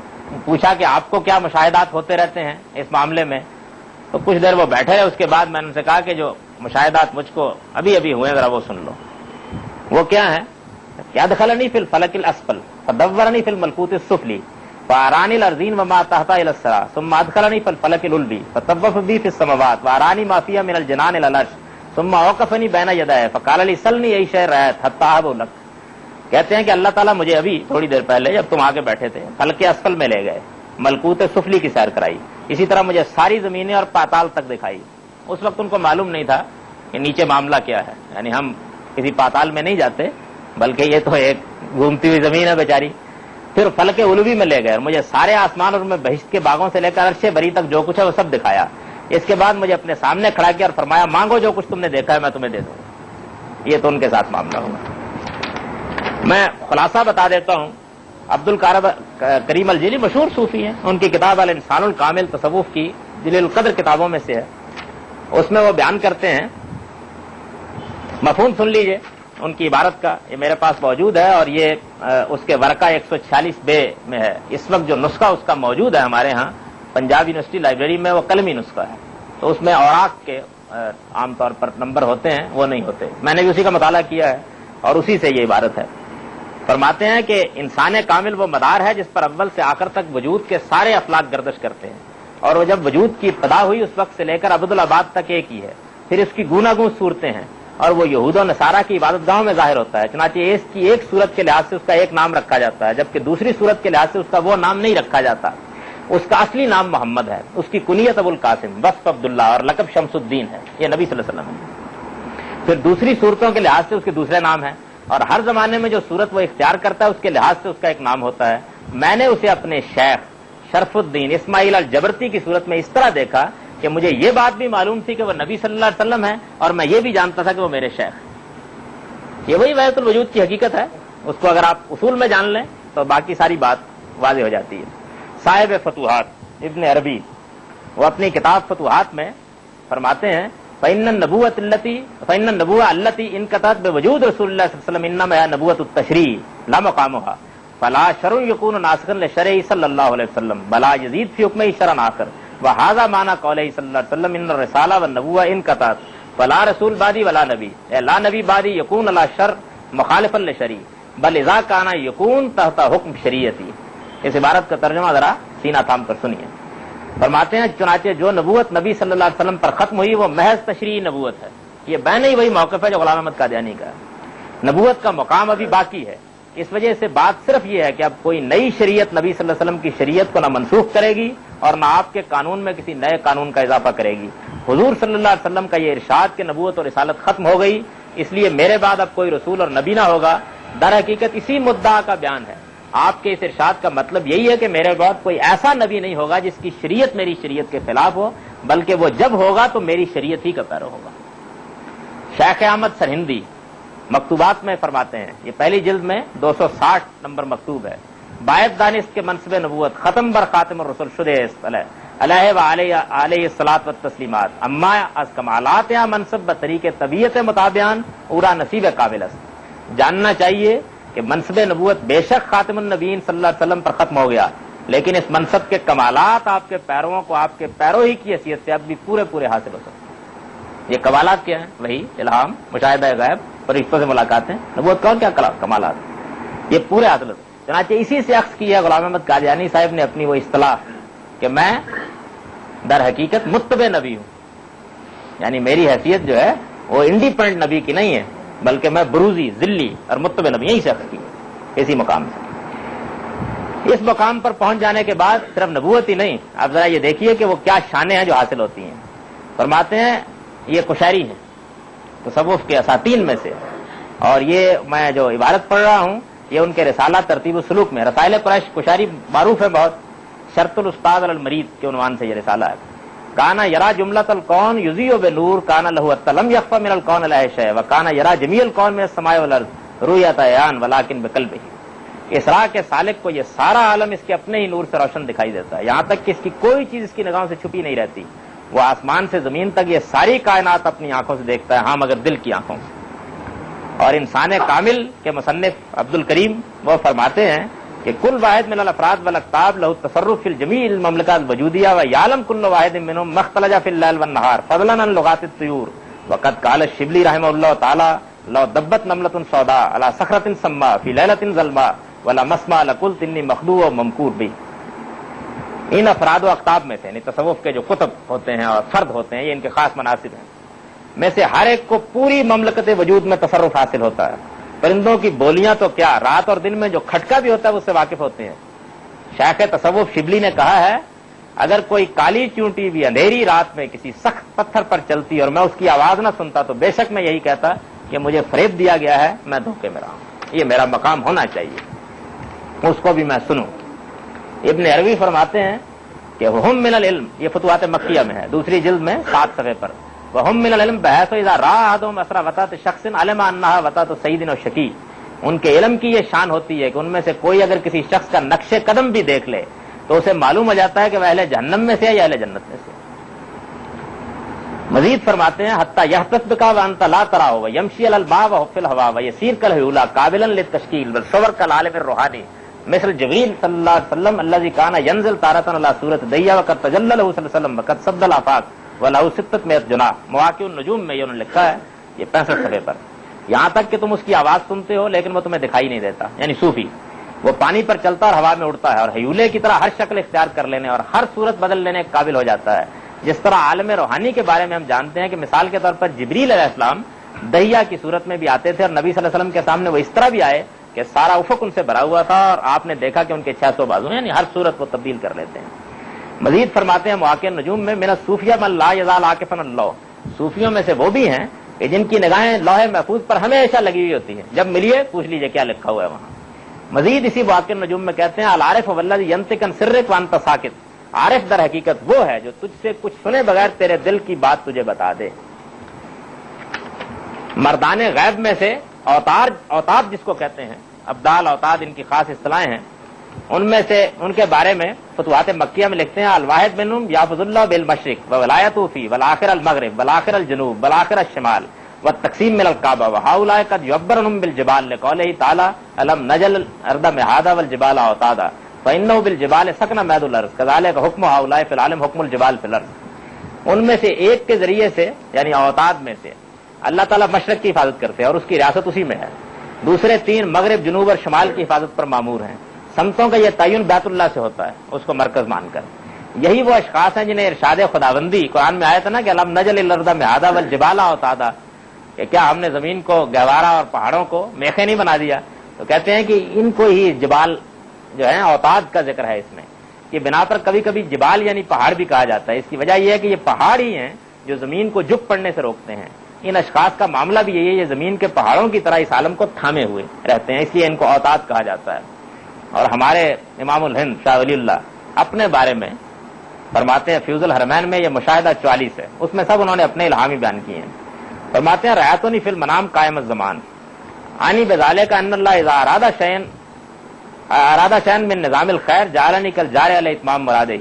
پوچھا کہ آپ کو کیا مشاہدات ہوتے رہتے ہیں اس معاملے میں. تو کچھ دیر وہ بیٹھے رہے، اس کے بعد میں نے ان سے کہا کہ جو مشاہدات مجھ کو ابھی ابھی ہوئے ذرا وہ سن لو. وہ کیا ہے؟ یدخلنی فی الفلک الاسفل فدورنی فی الملکوت السفلی فارانی الارضین وما تحت الى الثرى ثم ادخلنی فی الفلک العلوی فطوف بی فی السماوات وارانی ما فیها من الجنان الى العرش ثم اوقفنی بین یدیہ فقال لی سلنی ای شیء رأیت حتی احب لک. کہتے ہیں کہ اللہ تعالیٰ مجھے ابھی تھوڑی دیر پہلے جب تم آگے بیٹھے تھے فلک اسفل میں لے گئے، ملکوت سفلی کی سیر کرائی، اسی طرح مجھے ساری زمینیں اور پاتال تک دکھائی. اس وقت ان کو معلوم نہیں تھا کہ نیچے معاملہ کیا ہے، یعنی ہم کسی پاتال میں نہیں جاتے بلکہ یہ تو ایک گھومتی ہوئی زمین ہے بیچاری. پھر فلک علوی میں لے گئے اور مجھے سارے آسمان اور میں بہشت کے باغوں سے لے کر عرش بری تک جو کچھ ہے وہ سب دکھایا. اس کے بعد مجھے اپنے سامنے کھڑا کیا اور فرمایا مانگو جو کچھ تم نے دیکھا ہے میں تمہیں دے دوں گا. یہ تو ان کے ساتھ معاملہ ہوگا. میں خلاصہ بتا دیتا ہوں. عبد الکریم الجیلی مشہور صوفی ہیں. ان کی کتاب الانسان الکامل تصوف کی جلیل القدر کتابوں میں سے ہے. اس میں وہ بیان کرتے ہیں, مفہوم سن لیجئے ان کی عبارت کا, یہ میرے پاس موجود ہے اور یہ اس کے ورقہ 146 بے میں ہے. اس وقت جو نسخہ اس کا موجود ہے ہمارے ہاں پنجاب یونیورسٹی لائبریری میں وہ قلمی نسخہ ہے, تو اس میں اوراق کے عام طور پر نمبر ہوتے ہیں, وہ نہیں ہوتے. میں نے بھی اسی کا مطالعہ کیا ہے اور اسی سے یہ عبارت ہے. فرماتے ہیں کہ انسان کامل وہ مدار ہے جس پر اول سے آخر تک وجود کے سارے افلاک گردش کرتے ہیں, اور وہ جب وجود کی ابتدا ہوئی اس وقت سے لے کر عبدالآباد تک ایک ہی ہے. پھر اس کی گوناگون صورتیں ہیں اور وہ یہود و نصارہ کی عبادت گاہوں میں ظاہر ہوتا ہے. چنانچہ اس کی ایک صورت کے لحاظ سے اس کا ایک نام رکھا جاتا ہے, جبکہ دوسری صورت کے لحاظ سے اس کا وہ نام نہیں رکھا جاتا. اس کا اصلی نام محمد ہے, اس کی کنیت ابو القاسم, وصف عبداللہ اور لقب شمس الدین ہے. یہ نبی صلی اللہ علیہ وسلم ہے. پھر دوسری صورتوں کے لحاظ سے اس کے دوسرے نام ہیں, اور ہر زمانے میں جو صورت وہ اختیار کرتا ہے اس کے لحاظ سے اس کا ایک نام ہوتا ہے. میں نے اسے اپنے شیخ شرف الدین اسماعیل الجبرتی کی صورت میں اس طرح دیکھا کہ مجھے یہ بات بھی معلوم تھی کہ وہ نبی صلی اللہ علیہ وسلم ہے, اور میں یہ بھی جانتا تھا کہ وہ میرے شیخ ہیں. یہ وہی وحدت الوجود کی حقیقت ہے. اس کو اگر آپ اصول میں جان لیں تو باقی ساری بات واضح ہو جاتی ہے. صاحب فتوحات ابن عربی وہ اپنی کتاب فتوحات میں فرماتے ہیں فإن النبوة التي انقطعت بوجود رسول الله صلی اللہ علیہ وسلم انما نبوۃ التشریع لا مقامها فلا شرع يكون ناسخا لشرعه صلی اللہ علیہ وسلم بلا يزيد في حكمه شرعا آخر وهذا معنى قوله صلی اللہ علیہ وسلم ان الرسالة والنبوة انقطعت فلا رسول بعدي ولا نبی لا نبی بعدي يكون على شرع مخالفا لشرعی بل اذا كان يكون تحت حکم شریعتی. اس عبارت کا ترجمہ ذرا سینہ تھام کر سنیے. فرماتے ہیں چنانچہ جو نبوت نبی صلی اللہ علیہ وسلم پر ختم ہوئی وہ محض تشریعی نبوت ہے. یہ بین ہی وہی موقف ہے جو غلام احمد قادیانی کا ہے. نبوت کا مقام ابھی باقی ہے. اس وجہ سے بات صرف یہ ہے کہ اب کوئی نئی شریعت نبی صلی اللہ علیہ وسلم کی شریعت کو نہ منسوخ کرے گی اور نہ آپ کے قانون میں کسی نئے قانون کا اضافہ کرے گی. حضور صلی اللہ علیہ وسلم کا یہ ارشاد کہ نبوت اور رسالت ختم ہو گئی, اس لیے میرے بعد اب کوئی رسول اور نبی نہ ہوگا, در حقیقت اسی مدعا کا بیان ہے. آپ کے اس ارشاد کا مطلب یہی ہے کہ میرے بعد کوئی ایسا نبی نہیں ہوگا جس کی شریعت میری شریعت کے خلاف ہو, بلکہ وہ جب ہوگا تو میری شریعت ہی کا پیرو ہوگا. شیخ احمد سرہندی مکتوبات میں فرماتے ہیں, یہ پہلی جلد میں 260 نمبر مکتوب ہے, باعث دانست کے منصب نبوت ختم بر خاتم الرسول شدہ علیہ و علیہ الصلاۃ والتسلیمات اما از کمالات یا منصب بطریق طبیعت مطابعان اورا نصیب قابل است. جاننا چاہیے کہ منصب نبوت بے شک خاتم النبیین صلی اللہ علیہ وسلم پر ختم ہو گیا, لیکن اس منصب کے کمالات آپ کے پیرووں کو آپ کے پیرو ہی کی حیثیت سے اب بھی پورے پورے حاصل ہو سکتے. یہ کمالات کیا ہیں؟ وہی الہام, مشاہدہ غیب, فرشتوں سے ملاقاتیں. نبوت کا کیا کمالات, یہ پورے حاصل ہوتے. چنانچہ اسی سے اخذ کی ہے غلام احمد قادیانی صاحب نے اپنی وہ اصطلاح کہ میں در حقیقت متبع نبی ہوں, یعنی میری حیثیت جو ہے وہ انڈیپینڈنٹ نبی کی نہیں ہے, بلکہ میں بروزی, ذلی اور متبع نبی, یہی سے اخذ کی اسی مقام سے. اس مقام پر پہنچ جانے کے بعد صرف نبوت ہی نہیں, آپ ذرا یہ دیکھیے کہ وہ کیا شانیں ہیں جو حاصل ہوتی ہیں. فرماتے ہیں یہ کشاری ہے تصوف کے اساتین میں سے, اور یہ میں جو عبارت پڑھ رہا ہوں یہ ان کے رسالہ ترتیب السلوک میں, رسائل قریش کشاری معروف ہے بہت, شرط الاستاد المرید کے عنوان سے یہ رسالہ ہے. کانا یرا جملۃ الکون یضیء بنور کانا لہو التلم یخفى من الکون لا شیء وکانا یرا جمیع الکون من السماء والارض رؤیۃ عیان ولکن بقلبہ. اسراء کے سالک کو یہ سارا عالم اس کے اپنے ہی نور سے روشن دکھائی دیتا ہے, یہاں تک کہ اس کی کوئی چیز اس کی نگاہوں سے چھپی نہیں رہتی. وہ آسمان سے زمین تک یہ ساری کائنات اپنی آنکھوں سے دیکھتا ہے, ہاں مگر دل کی آنکھوں سے. اور انسان کامل کے مصنف عبد الکریم وہ فرماتے ہیں کہ کل واحد من الافراد والاقطاب له التصرف في الجميع المملكات الوجوديه ويعلم كل واحد منهم ما اختلج في الليل والنهار فضلا عن لغات الطيور. وقد قال الشبلی رحمه الله تعالى لو دبت نملة سوداء على صخرة سماء في ليلة ظلماء ولا مسمع لقلت اني مخدوع وممكور بي. ان افراد و اقطاب میں سے, یعنی تصوف کے جو کتب ہوتے ہیں اور فرد ہوتے ہیں, یہ ان کے خاص مناسب ہیں, میں سے ہر ایک کو پوری مملکت وجود میں تصرف حاصل ہوتا ہے. پرندوں کی بولیاں تو کیا, رات اور دن میں جو کھٹکا بھی ہوتا ہے اس سے واقف ہوتے ہیں. شیخ تصوف شبلی نے کہا ہے اگر کوئی کالی چونٹی بھی اندھیری رات میں کسی سخت پتھر پر چلتی اور میں اس کی آواز نہ سنتا تو بے شک میں یہی کہتا کہ مجھے فریب دیا گیا ہے, میں دھوکے میں رہا ہوں, یہ میرا مقام ہونا چاہیے. اس کو بھی میں سنوں. ابن عربی فرماتے ہیں کہ ہم من العلم، یہ فتوحات مکیہ میں ہے، دوسری جلد میں 7 صفحے پر. وہم من العلم بحیث اذا راى احدهم اسرى وطأة شخص علم انها وطأة سید و شقی. ان کے علم کی یہ شان ہوتی ہے کہ ان میں سے کوئی اگر کسی شخص کا نقش قدم بھی دیکھ لے تو اسے معلوم ہو جاتا ہے کہ وہ اہل جہنم میں سے ہے یا اہل جنت میں سے. مزید فرماتے ہیں حتی یحتف بک وانت لا تراه ویمشی علی الماء وفی الهواء ویسیر کالحیولا قابلا للتشکیل والصور کالعالم الروحانی مثل جبریل صلی اللہ علیہ وسلم الذي كان ينزل تارة على صورة دیا وقد تجلى له صلی اللہ علیہ وسلم وقد سد الآفاق وله 600 جناح. مواقع النجوم میں انہوں نے لکھا ہے یہ 65 صفحے پر. یہاں تک کہ تم اس کی آواز سنتے ہو لیکن وہ تمہیں دکھائی نہیں دیتا. یعنی صوفی وہ پانی پر چلتا اور ہوا میں اڑتا ہے اور ہیولے کی طرح ہر شکل اختیار کر لینے اور ہر صورت بدل لینے کے قابل ہو جاتا ہے. جس طرح عالم روحانی کے بارے میں ہم جانتے ہیں کہ مثال کے طور پر جبریل علیہ السلام دہیا کی صورت میں بھی آتے تھے اور نبی صلی اللہ علیہ وسلم کے سامنے وہ اس طرح بھی آئے کہ سارا افق ان سے بھرا ہوا تھا اور آپ نے دیکھا کہ ان کے 600 بازو ہیں. یعنی ہر صورت وہ تبدیل کر لیتے ہیں. مزید فرماتے ہیں مواقع نجوم میں من الصوفیہ من لا یزال عاکفا اللہ. صوفیوں میں سے وہ بھی ہیں کہ جن کی نگاہیں لوح محفوظ پر ہمیشہ لگی ہوئی ہوتی ہیں. جب ملیے پوچھ لیجئے کیا لکھا ہوا ہے وہاں. مزید اسی مواقع نجوم میں کہتے ہیں العارف والذی ینطق عن سرک وانت ساکت. عارف در حقیقت وہ ہے جو تجھ سے کچھ سنے بغیر تیرے دل کی بات تجھے بتا دے. مردان غیب میں سے اوتاد جس کو کہتے ہیں، ابدال اوتاد ان کی خاص اصطلاحیں ہیں. ان میں سے ان کے بارے میں فتوحات مکیہ میں لکھتے ہیں الواحد منہم یافظ اللہ بالمشرق وولایتہ فی والآخر المغرب والآخر الجنوب والآخر الشمال والتقسیم من الکعبہ وہؤلاء قد یعبر عنہم بالجبال لقولہ تعالی الم نجعل الارض مہادا والجبال اوتادا فإنہ بالجبال سکن مید الارض کذالک حکم ہؤلاء فی العالم حکم الجبال فی الارض. ان میں سے ایک کے ذریعے سے یعنی اوتاد میں سے اللہ تعالیٰ مشرق کی حفاظت کرتے ہیں اور اس کی ریاست اسی میں ہے. دوسرے 3 مغرب جنوب اور شمال کی حفاظت پر مامور ہیں. سمتوں کا یہ تعین بیت اللہ سے ہوتا ہے اس کو مرکز مان کر. یہی وہ اشخاص ہیں جنہیں ارشاد خداوندی قرآن میں آیا تھا نا کہ الم نجعل الارض مہادا والجبال اوتادا، کہ کیا ہم نے زمین کو گہوارہ اور پہاڑوں کو میخیں نہیں بنا دیا. تو کہتے ہیں کہ ان کو ہی جبال جو ہے اوتاد کا ذکر ہے اس میں کہ بنا پر کبھی کبھی جبال یعنی پہاڑ بھی کہا جاتا ہے. اس کی وجہ یہ ہے کہ یہ پہاڑ ہی ہیں جو زمین کو جھک پڑنے سے روکتے ہیں. ان اشخاص کا معاملہ بھی یہی ہے، یہ زمین کے پہاڑوں کی طرح اس عالم کو تھامے ہوئے رہتے ہیں، اس لیے ان کو اوتاد کہا جاتا ہے. اور ہمارے امام الہند شاہ ولی اللہ اپنے بارے میں فرماتے ہیں فیوز الحرمین میں یہ مشاہدہ 44 ہے، اس میں سب انہوں نے اپنے الہامی بیان کیے ہیں. فرماتے ہیں رأیتنی فی المنام قائم الزمان انی بذالک ان اللہ اذا اراد شیئا من نظام الخیر جعلنی کالجار علی اتمام مرادہ.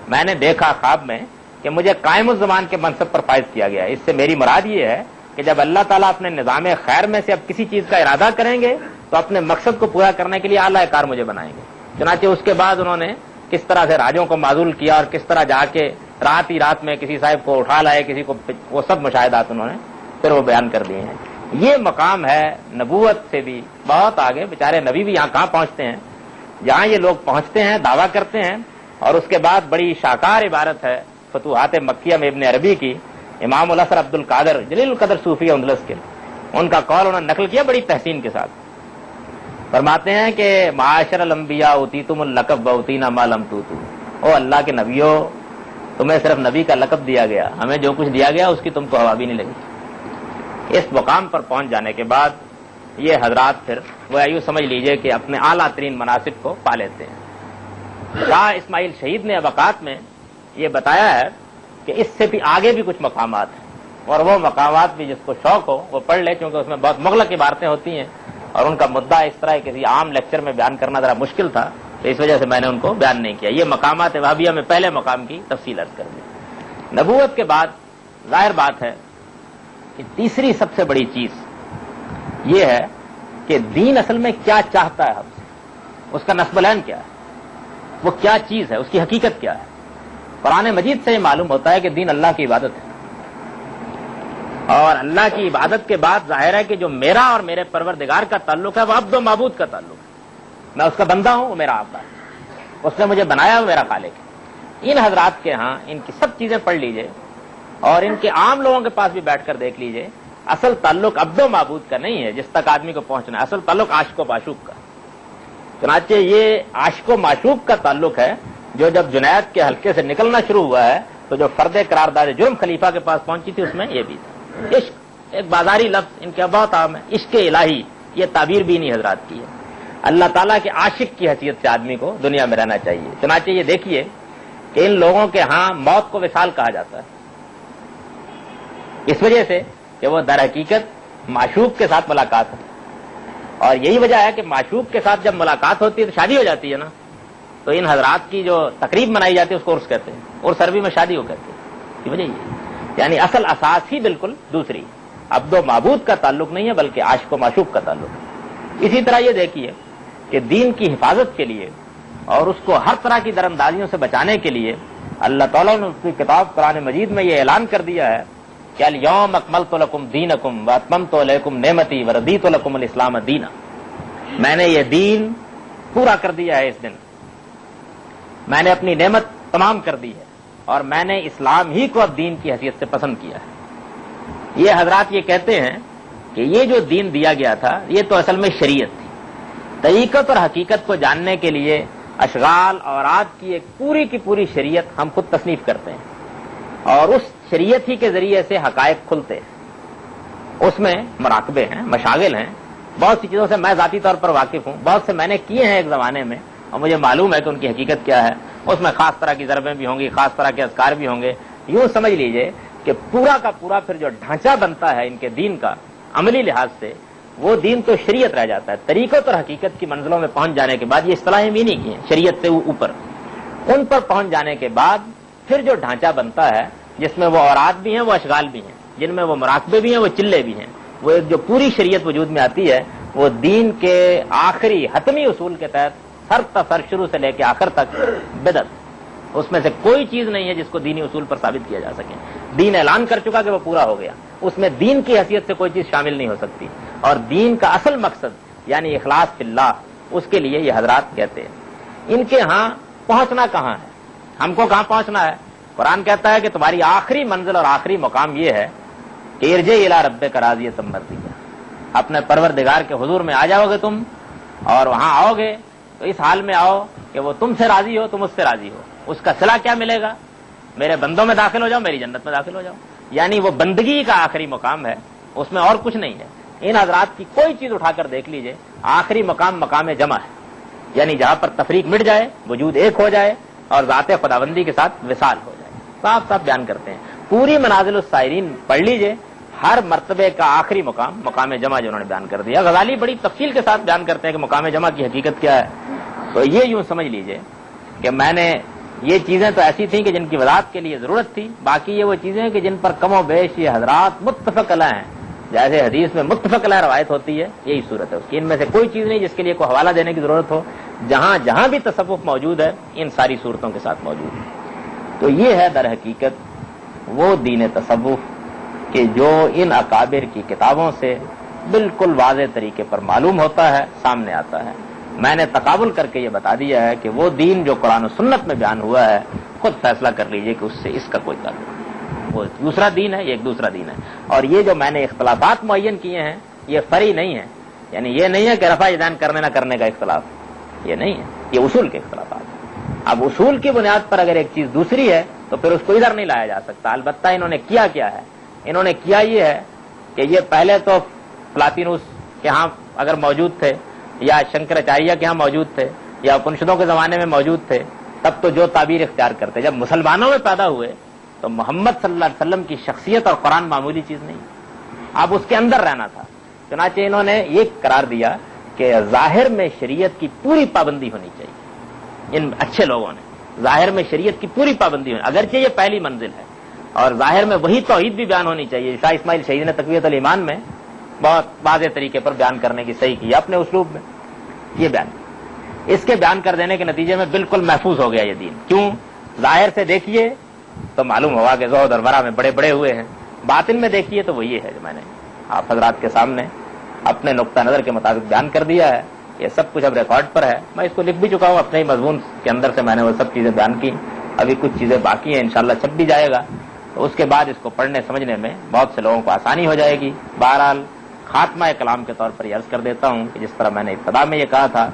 میں نے دیکھا خواب میں کہ مجھے قائم الزمان کے منصب پر فائز کیا گیا. اس سے میری مراد یہ ہے کہ جب اللہ تعالیٰ اپنے نظام خیر میں سے اب کسی چیز کا ارادہ کریں گے تو اپنے مقصد کو پورا کرنے کے لیے اعلیٰ کار مجھے بنائیں گے. چنانچہ اس کے بعد انہوں نے کس طرح سے راجوں کو معزول کیا اور کس طرح جا کے رات ہی رات میں کسی صاحب کو اٹھا لائے کسی کو، وہ سب مشاہدات انہوں نے پھر وہ بیان کر دیے ہیں. یہ مقام ہے نبوت سے بھی بہت آگے. بیچارے نبی بھی یہاں کہاں پہنچتے ہیں جہاں یہ لوگ پہنچتے ہیں، دعویٰ کرتے ہیں. اور اس کے بعد بڑی شاکار عبارت ہے فتوحات مکیہ میں ابن عربی کی. امام الاسر عبد القادر جلیل القدر صوفی اندلس کے ان کا قول انہوں نے نقل کیا بڑی تحسین کے ساتھ. فرماتے ہیں کہ معاشر الانبیاء اوتیتم اللقب واوتینا ما لم توتوا. او اللہ کے نبیوں، تمہیں صرف نبی کا لقب دیا گیا، ہمیں جو کچھ دیا گیا اس کی تم کو ہوا بھی نہیں لگی. اس مقام پر پہنچ جانے کے بعد یہ حضرات پھر وہ یوں سمجھ لیجئے کہ اپنے اعلیٰ ترین مناصب کو پا لیتے ہیں. شاہ اسماعیل شہید نے ابقات میں یہ بتایا ہے کہ اس سے بھی آگے بھی کچھ مقامات ہیں، اور وہ مقامات بھی جس کو شوق ہو وہ پڑھ لے، کیونکہ اس میں بہت مغلق عبارتیں ہوتی ہیں اور ان کا مدعا اس طرح کسی عام لیکچر میں بیان کرنا ذرا مشکل تھا، تو اس وجہ سے میں نے ان کو بیان نہیں کیا. یہ مقامات وہابیہ میں پہلے مقام کی تفصیل عرض کر دی. نبوت کے بعد ظاہر بات ہے کہ تیسری سب سے بڑی چیز یہ ہے کہ دین اصل میں کیا چاہتا ہے ہم سے، اس کا نصب العین کیا ہے، وہ کیا چیز ہے، اس کی حقیقت کیا ہے. قرآن مجید سے یہ معلوم ہوتا ہے کہ دین اللہ کی عبادت ہے، اور اللہ کی عبادت کے بعد ظاہر ہے کہ جو میرا اور میرے پروردگار کا تعلق ہے وہ عبد و معبود کا تعلق ہے. میں اس کا بندہ ہوں، وہ میرا عبد ہے، اس نے مجھے بنایا، وہ میرا خالق ہے. ان حضرات کے ہاں ان کی سب چیزیں پڑھ لیجئے اور ان کے عام لوگوں کے پاس بھی بیٹھ کر دیکھ لیجئے. اصل تعلق عبد و معبود کا نہیں ہے جس تک آدمی کو پہنچنا ہے، اصل تعلق عاشق و معشوق کا. چنانچہ یہ عاشق و معشوق کا تعلق ہے جو جب جنید کے حلقے سے نکلنا شروع ہوا ہے تو جو فرد قرارداد جرم خلیفہ کے پاس پہنچی تھی اس میں یہ بھی تھا. عشق ایک بازاری لفظ ان کے بہت عام ہے، عشق الہی، یہ تعبیر بھی نہیں حضرات کی ہے. اللہ تعالیٰ کے عاشق کی حیثیت سے آدمی کو دنیا میں رہنا چاہیے. چنانچہ یہ دیکھیے کہ ان لوگوں کے ہاں موت کو وصال کہا جاتا ہے اس وجہ سے کہ وہ در حقیقت معشوق کے ساتھ ملاقات ہے. اور یہی وجہ ہے کہ معشوق کے ساتھ جب ملاقات ہوتی ہے تو شادی ہو جاتی ہے نا. تو ان حضرات کی جو تقریب منائی جاتی ہے اس کو عرس کہتے ہیں, عرس عربی میں شادی ہو کہتے ہیں. یہ وجہ یہ یعنی اصل اساس ہی بالکل دوسری, عبد و معبود کا تعلق نہیں ہے بلکہ عاشق و معشوق کا تعلق ہے. اسی طرح یہ دیکھیے کہ دین کی حفاظت کے لیے اور اس کو ہر طرح کی درندازیوں سے بچانے کے لیے اللہ تعالیٰ نے اس کی کتاب قرآن مجید میں یہ اعلان کر دیا ہے کہ الیوم اکملت لکم دینکم واتممت علیکم نعمتی ورضیت لکم الاسلام دینا. میں نے یہ دین پورا کر دیا ہے, اس دن میں نے اپنی نعمت تمام کر دی ہے اور میں نے اسلام ہی کو اب دین کی حیثیت سے پسند کیا ہے. یہ حضرات یہ کہتے ہیں کہ یہ جو دین دیا گیا تھا یہ تو اصل میں شریعت تھی. طریقت اور حقیقت کو جاننے کے لیے اشغال اوراد کی ایک پوری کی پوری شریعت ہم خود تصنیف کرتے ہیں اور اس شریعت ہی کے ذریعے سے حقائق کھلتے ہیں. اس میں مراقبے ہیں, مشاغل ہیں, بہت سی چیزوں سے میں ذاتی طور پر واقف ہوں, بہت سے میں نے کیے ہیں ایک زمانے میں اور مجھے معلوم ہے کہ ان کی حقیقت کیا ہے. اس میں خاص طرح کی ضربیں بھی ہوں گی, خاص طرح کے اذکار بھی ہوں گے. یوں سمجھ لیجئے کہ پورا کا پورا پھر جو ڈھانچہ بنتا ہے ان کے دین کا عملی لحاظ سے, وہ دین تو شریعت رہ جاتا ہے. طریقت اور حقیقت کی منزلوں میں پہنچ جانے کے بعد, یہ اصطلاحیں بھی نہیں کی ہیں شریعت سے اوپر, ان پر پہنچ جانے کے بعد پھر جو ڈھانچہ بنتا ہے جس میں وہ اوراد بھی ہیں, وہ اشغال بھی ہیں, جن میں وہ مراقبے بھی ہیں, وہ چلے بھی ہیں, وہ ایک جو پوری شریعت وجود میں آتی ہے, وہ دین کے آخری حتمی اصول کے تحت سر تسر شروع سے لے کے آخر تک بدعت, اس میں سے کوئی چیز نہیں ہے جس کو دینی اصول پر ثابت کیا جا سکے. دین اعلان کر چکا کہ وہ پورا ہو گیا, اس میں دین کی حیثیت سے کوئی چیز شامل نہیں ہو سکتی. اور دین کا اصل مقصد یعنی اخلاص فی اللہ, اس کے لیے یہ حضرات کہتے ہیں. ان کے ہاں پہنچنا کہاں ہے, ہم کو کہاں پہنچنا ہے؟ قرآن کہتا ہے کہ تمہاری آخری منزل اور آخری مقام یہ ہے کہ ارجع الی ربک راضیۃ مرضیہ, اپنے پروردگار کے حضور میں آ جاؤ گے تم, اور وہاں آؤ گے تو اس حال میں آؤ کہ وہ تم سے راضی ہو, تم اس سے راضی ہو. اس کا صلہ کیا ملے گا؟ میرے بندوں میں داخل ہو جاؤ, میری جنت میں داخل ہو جاؤ. یعنی وہ بندگی کا آخری مقام ہے, اس میں اور کچھ نہیں ہے. ان حضرات کی کوئی چیز اٹھا کر دیکھ لیجئے, آخری مقام مقام جمع ہے, یعنی جہاں پر تفریق مٹ جائے, وجود ایک ہو جائے اور ذات خداوندی کے ساتھ وصال ہو جائے. صاف صاف بیان کرتے ہیں. پوری منازل السائرین پڑھ لیجئے, ہر مرتبے کا آخری مقام مقام جمع جو انہوں نے بیان کر دیا. غزالی بڑی تفصیل کے ساتھ بیان کرتے ہیں کہ مقام جمع کی حقیقت کیا ہے. تو یہ یوں سمجھ لیجئے کہ میں نے یہ چیزیں تو ایسی تھیں کہ جن کی وضاحت کے لیے ضرورت تھی, باقی یہ وہ چیزیں کہ جن پر کم و بیش یہ حضرات متفق علیہ ہیں, جیسے حدیث میں متفق علیہ روایت ہوتی ہے, یہی صورت ہے اس کی. ان میں سے کوئی چیز نہیں جس کے لیے کوئی حوالہ دینے کی ضرورت ہو. جہاں جہاں بھی تصوف موجود ہے ان ساری صورتوں کے ساتھ موجود ہے. تو یہ ہے در حقیقت وہ دین تصوف کہ جو ان اکابر کی کتابوں سے بالکل واضح طریقے پر معلوم ہوتا ہے, سامنے آتا ہے. میں نے تقابل کر کے یہ بتا دیا ہے کہ وہ دین جو قرآن و سنت میں بیان ہوا ہے, خود فیصلہ کر لیجئے کہ اس سے اس کا کوئی تعلق نہیں. وہ دوسرا دین ہے, یہ ایک دوسرا دین ہے. اور یہ جو میں نے اختلافات معین کیے ہیں یہ فرعی نہیں ہے, یعنی یہ نہیں ہے کہ رفع یدین کرنے نہ کرنے کا اختلاف, یہ نہیں ہے, یہ اصول کے اختلافات. اب اصول کی بنیاد پر اگر ایک چیز دوسری ہے تو پھر اس کو ادھر نہیں لایا جا سکتا. البتہ انہوں نے کیا ہے, انہوں نے کیا یہ ہے کہ یہ پہلے تو پلاطینوس کے ہاں اگر موجود تھے یا شنکراچاریہ کے ہاں موجود تھے یا اپنشدوں کے زمانے میں موجود تھے, تب تو جو تعبیر اختیار کرتے, جب مسلمانوں میں پیدا ہوئے تو محمد صلی اللہ علیہ وسلم کی شخصیت اور قرآن معمولی چیز نہیں, اب اس کے اندر رہنا تھا. چنانچہ انہوں نے یہ قرار دیا کہ ظاہر میں شریعت کی پوری پابندی ہونی چاہیے. ان اچھے لوگوں نے ظاہر میں شریعت کی پوری پابندی ہونی, اگرچہ یہ پہلی منزل ہے, اور ظاہر میں وہی توحید بھی بیان ہونی چاہیے. شاہ اسماعیل شہید نے تقویت الایمان میں بہت واضح طریقے پر بیان کرنے کی صحیح کی اپنے اسلوب میں. یہ بیان اس کے بیان کر دینے کے نتیجے میں بالکل محفوظ ہو گیا یہ دین. کیوں؟ ظاہر سے دیکھیے تو معلوم ہوا کہ زہد اور ورع میں بڑے بڑے ہوئے ہیں, باطن میں دیکھیے تو وہ یہ ہے جو میں نے آپ حضرات کے سامنے اپنے نقطہ نظر کے مطابق بیان کر دیا ہے. یہ سب کچھ اب ریکارڈ پر ہے, میں اس کو لکھ بھی چکا ہوں اپنے ہی مضمون کے اندر سے, میں نے وہ سب چیزیں بیان کی. ابھی کچھ چیزیں باقی ہیں, انشاءاللہ چھپ بھی جائے گا, تو اس کے بعد اس کو پڑھنے سمجھنے میں بہت سے لوگوں کو آسانی ہو جائے گی. بہرحال خاتمہ کلام کے طور پر یہ عرض کر دیتا ہوں کہ جس طرح میں نے ابتدا میں یہ کہا تھا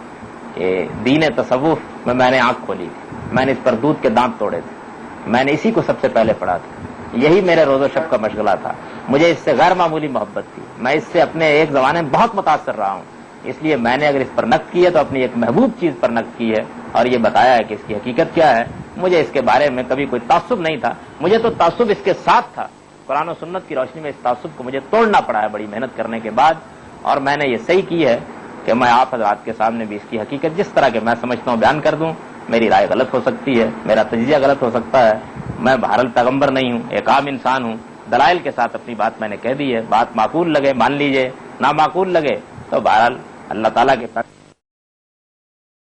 کہ دین تصوف میں نے آنکھ کھولی تھی, میں نے اس پر دودھ کے دانت توڑے تھے, میں نے اسی کو سب سے پہلے پڑھا تھا, یہی میرے روز و شب کا مشغلہ تھا. مجھے اس سے غیر معمولی محبت تھی, میں اس سے اپنے ایک زمانے میں بہت متاثر رہا ہوں. اس لیے میں نے اگر اس پر نقد کی ہے تو اپنی ایک محبوب چیز پر نقد کی ہے اور یہ بتایا ہے کہ اس کی حقیقت کیا ہے. مجھے اس کے بارے میں کبھی کوئی تعصب نہیں تھا. مجھے تو تعصب اس کے ساتھ تھا. قرآن و سنت کی روشنی میں اس تعصب کو مجھے توڑنا پڑا ہے بڑی محنت کرنے کے بعد. اور میں نے یہ صحیح کی ہے کہ میں آپ حضرات کے سامنے بھی اس کی حقیقت جس طرح کے میں سمجھتا ہوں بیان کر دوں. میری رائے غلط ہو سکتی ہے, میرا تجزیہ غلط ہو سکتا ہے. میں بہرحال پیغمبر نہیں ہوں, ایک عام انسان ہوں. دلائل کے ساتھ اپنی بات میں نے کہہ دی ہے. بات معقول لگے مان لیجئے, نامعقول لگے تو بہرحال اللہ تعالیٰ کے پاس